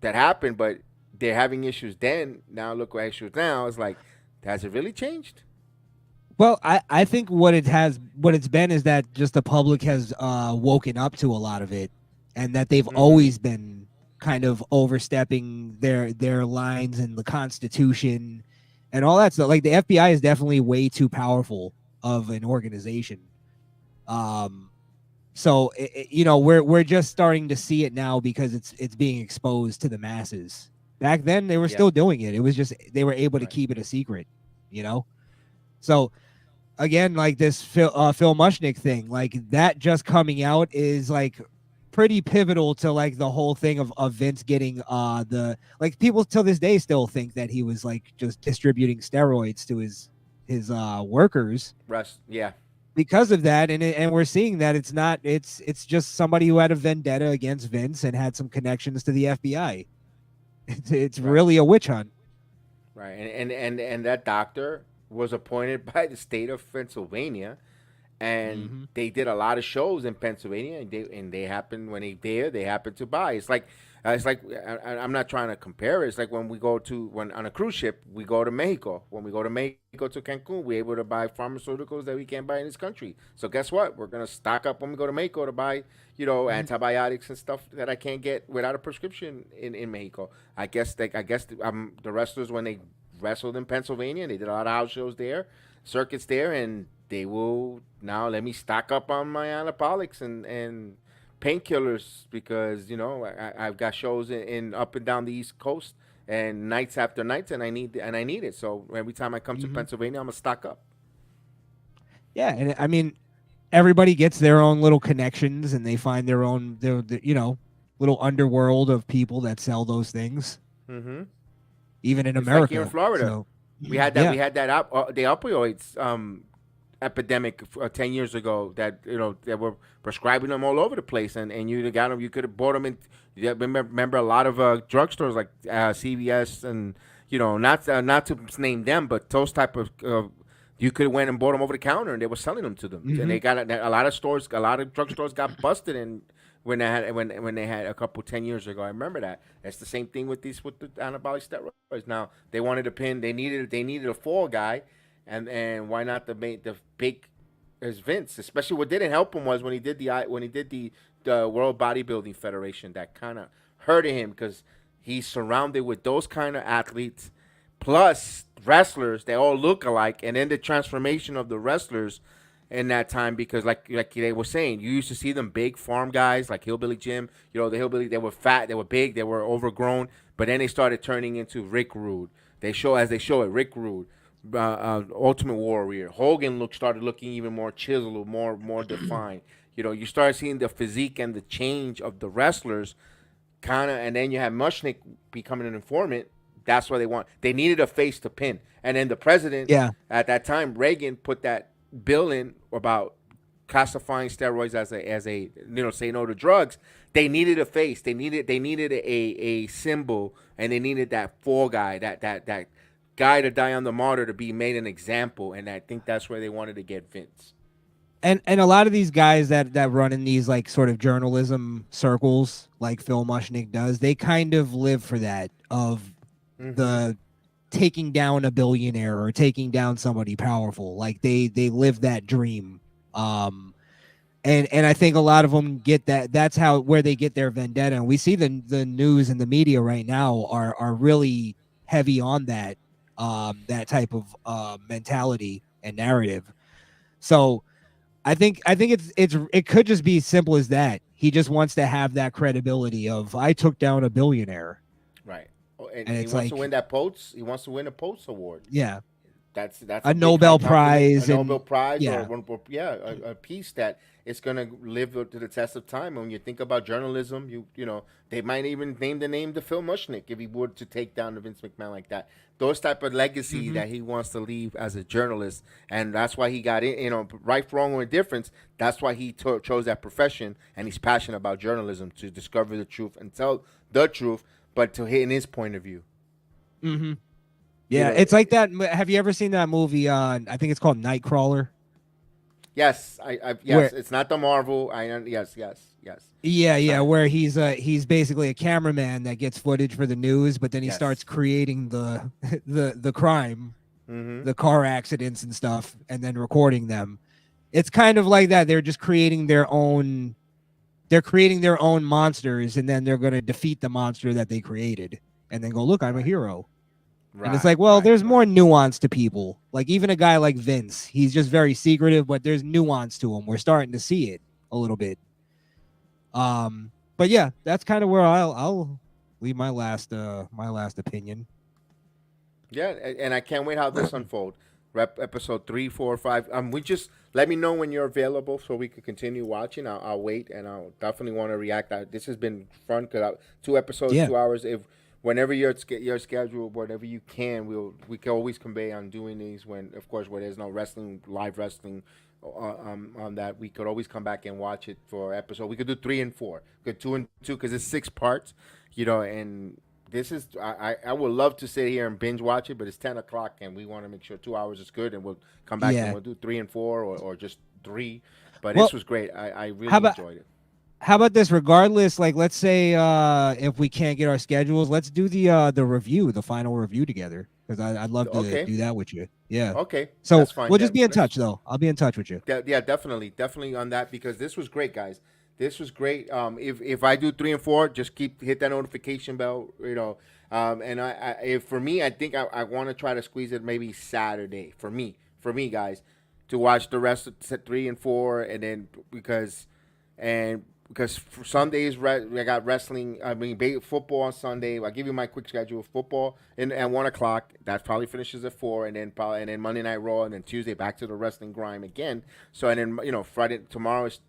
happened, but they're having issues then. Now look what issues now. It's like, has it really changed? Well, I think what it's been is that just the public has woken up to a lot of it, and that they've always been kind of overstepping their lines in the Constitution and all that stuff. Like the FBI is definitely way too powerful of an organization. So we're just starting to see it now because it's being exposed to the masses. Back then they were still doing it. It was just they were able to keep it a secret, So again, like this Phil Mushnick thing, like that just coming out is like pretty pivotal to like the whole thing of Vince getting the people till this day still think that he was like just distributing steroids to his workers. Yeah. Because of that, and we're seeing that it's not. It's just somebody who had a vendetta against Vince and had some connections to the FBI. It's really a witch hunt. Right, and that doctor was appointed by the state of Pennsylvania, and they did a lot of shows in Pennsylvania, and they happened they happened to buy. It's like I'm not trying to compare it. It's like when on a cruise ship we go to Mexico. When we go to Mexico to Cancun, we're able to buy pharmaceuticals that we can't buy in this country. So guess what? We're gonna stock up when we go to Mexico to buy antibiotics and stuff that I can't get without a prescription in Mexico. I guess the wrestlers, when they wrestled in Pennsylvania, and they did a lot of house shows there, circuits there, and they will now let me stock up on my anabolics and painkillers because I've got shows in up and down the East Coast and nights after nights, and I need it. So every time I come to Pennsylvania, I'm gonna stock up. Yeah, and I mean, everybody gets their own little connections, and they find their own little underworld of people that sell those things. Mm-hmm. Even in It's America, like here in Florida, So, we had that. We had that the opioids epidemic 10 years ago that they were prescribing them all over the place, and you got them. You could have bought them in. Remember a lot of drugstores like CVS and not to name them, but those type of you could have went and bought them over the counter, and they were selling them to them. And they got a lot of drugstores got busted, and when they had a couple 10 years ago, I remember that. It's the same thing with the anabolic steroids. Now they wanted to pin. They needed a fall guy. And why not the big as Vince? Especially what didn't help him was when he did the World Bodybuilding Federation, that kind of hurted him because he's surrounded with those kind of athletes, plus wrestlers. They all look alike, and then the transformation of the wrestlers in that time, because like they were saying, you used to see them big farm guys like Hillbilly Jim. The Hillbilly, they were fat, they were big, they were overgrown, but then they started turning into Rick Rude. Rick Rude. Ultimate Warrior. Hogan started looking even more chiseled, more defined. You start seeing the physique and the change of the wrestlers, and then you have Mushnick becoming an informant. That's what they needed a face to pin, and then the president at that time, Reagan, put that bill in about classifying steroids as a say no to drugs. They needed a face. They needed a symbol, and they needed that fall guy, that guy to die on the martyr, to be made an example, and I think that's where they wanted to get Vince. And a lot of these guys that run in these like sort of journalism circles, like Phil Mushnick does, they kind of live for that of the taking down a billionaire or taking down somebody powerful. Like they live that dream. And I think a lot of them get that. That's how where they get their vendetta. And we see the news and the media right now are really heavy on that that type of mentality and narrative. So I think it could just be simple as that. He just wants to have that credibility of I took down a billionaire. Right. Oh, and And he it's wants to like- win that Post. He wants to win a Post award. Yeah. That's A big Nobel calculation. Prize a and- Nobel Prize, yeah. a piece that it's gonna live up to the test of time. When you think about journalism, you know they might even name the Phil Mushnick if he were to take down the Vince McMahon like that. Those type of legacy that he wants to leave as a journalist, and that's why he got in. You know, right, wrong, or indifference. That's why he chose that profession, and he's passionate about journalism to discover the truth and tell the truth, but to hit in his point of view. Mm-hmm. Yeah, You know, it's like that. Have you ever seen that movie? I think it's called Nightcrawler. Yes, yes. Where- It's not the Marvel. Yes. Yeah, where he's basically a cameraman that gets footage for the news, but then he Yes. starts creating the the crime, Mm-hmm. the car accidents and stuff, and then recording them. It's kind of like that. They're just creating their own. They're creating their own monsters, and then they're going to defeat the monster that they created, and then go, look, I'm a hero. And it's like, well, there's more nuance to people. Like even a guy like Vince, he's just very secretive, but there's nuance to him. We're starting to see it a little bit. But yeah, that's kind of where I'll leave my last opinion. Yeah, and I can't wait how this unfold. Episode 3, 4, 5. We just let me know when you're available so we can continue watching. I'll wait, and I'll definitely want to react. This has been fun because 2 episodes, Yeah. 2 hours. If whenever your schedule, whatever you can, we can always convey on doing these. When of course where there's no live wrestling on that, we could always come back and watch it for episode. We could do 3 and 4, good 2 and 2 because it's 6 parts, you know. And this is I would love to sit here and binge watch it, but it's 10 o'clock and we want to make sure 2 hours is good, and we'll come back and we'll do 3 and 4 or just 3. But Well, this was great. I really how about- enjoyed it. How about this? Regardless, like let's say if we can't get our schedules, let's do the review, the final review together, because I'd love to Okay. do that with you. Yeah. Okay, So that's fine. we'll just Yeah, be in let's- touch though. I'll be in touch with you. Yeah, definitely on that, because this was great, guys. This was great. If I do 3 and 4, just hit that notification bell, you know. And if for me, I think I want to try to squeeze it maybe Saturday for me, guys, to watch the rest of 3 and 4, and then because for Sundays I got wrestling. I mean football on Sunday. I'll give you my quick schedule: football at 1 o'clock. That probably finishes at 4, and then Monday Night Raw, and then Tuesday back to the wrestling grind again. So and then Friday tomorrow is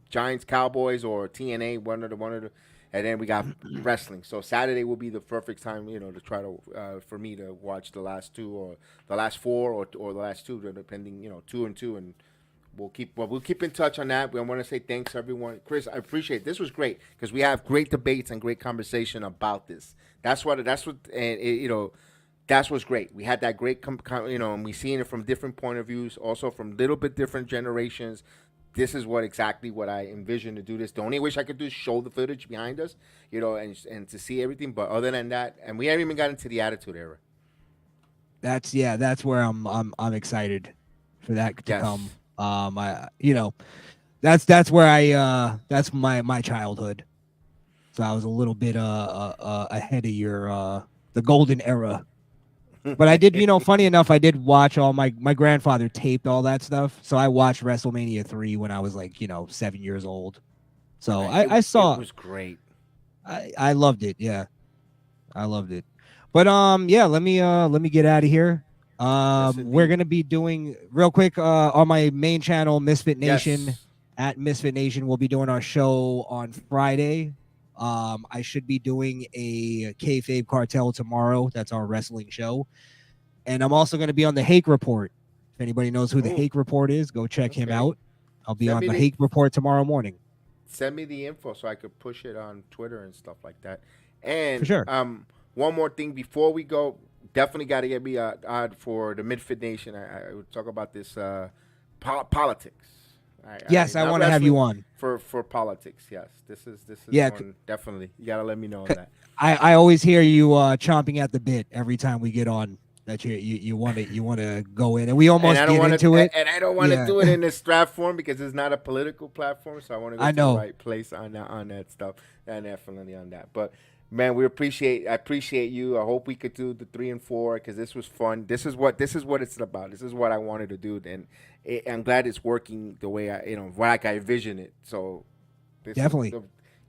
Giants Cowboys or TNA, one of the, and then we got wrestling. So Saturday will be the perfect time to try to for me to watch the last 2 or the last 4 or the last 2, depending 2 and 2 and. We'll keep in touch on that. I want to say thanks everyone. Chris, I appreciate it. This was great because we have great debates and great conversation about this. That's what's great. We had that great and we seen it from different point of views, also from little bit different generations. This is exactly what I envision to do this. The only wish I could do is show the footage behind us, and to see everything. But other than that, and we haven't even got into the Attitude Era. That's where I'm excited for that to Yes. come. That's where that's my childhood. So I was a little bit ahead of your the golden era. But I did, funny enough, I did watch all my grandfather taped all that stuff. So I watched WrestleMania 3 when I was 7 years old. So I saw it was great. I loved it. Yeah. I loved it. But yeah, let me get out of here. We're gonna be doing real quick on my main channel, Misfit Nation. Yes. At Misfit Nation, we'll be doing our show on Friday. I should be doing a Kayfabe Cartel tomorrow. That's our wrestling show, and I'm also going to be on the Hake Report. If anybody knows who the Hake Report is, go check him Okay. out. I'll be Send on me the the- Hake Report tomorrow morning. Send me the info so I could push it on Twitter and stuff like that. And For sure. one more thing before we go, definitely got to get me on for the Midfit Nation. I would talk about this politics. Yes, I not want to have you wrestling on. for politics. Yes, this is Yeah, one, definitely. You gotta let me know that. I always hear you chomping at the bit every time we get on. That you want to go in, and we almost get into it. And I don't want to do it in this platform because it's not a political platform. So I want to go to the right place on that stuff, and definitely on that. But man, I appreciate you. I hope we could do the 3 and 4 because this was fun. This is what it's about. This is what I wanted to do, and I'm glad it's working the way like I envision it. So definitely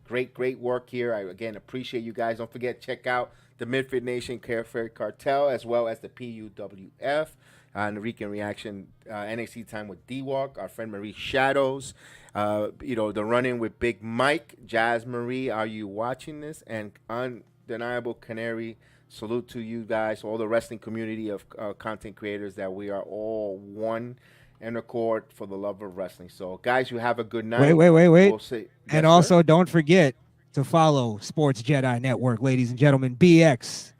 great work here. I again appreciate you guys. Don't forget, check out the Midfit Nation Carefree Cartel, as well as the PUWF, Enrique Reaction, NXT Time with D-Walk, our friend Marie Shadows, the run-in with Big Mike, Jazz Marie, are you watching this? And Undeniable Canary, salute to you guys, all the wrestling community of content creators, that we are all one in accord for the love of wrestling. So, guys, you have a good night. Wait. We'll see. And Yes, also, sir? don't forget to follow Sports Jedi Network, ladies and gentlemen. BX,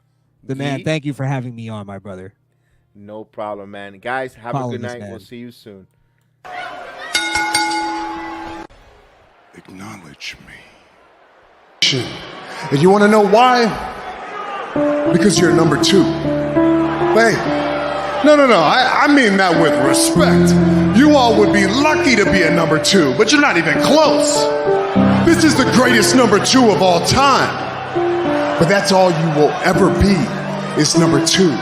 the man, thank you for having me on, my brother. No problem, man. Guys, have Follow a good this night. man. We'll see you soon. Acknowledge me. And you want to know why? Because you're number 2. Hey, no. I mean that with respect. You all would be lucky to be a number 2, but you're not even close. This is the greatest number 2 of all time. But that's all you will ever be, is number 2.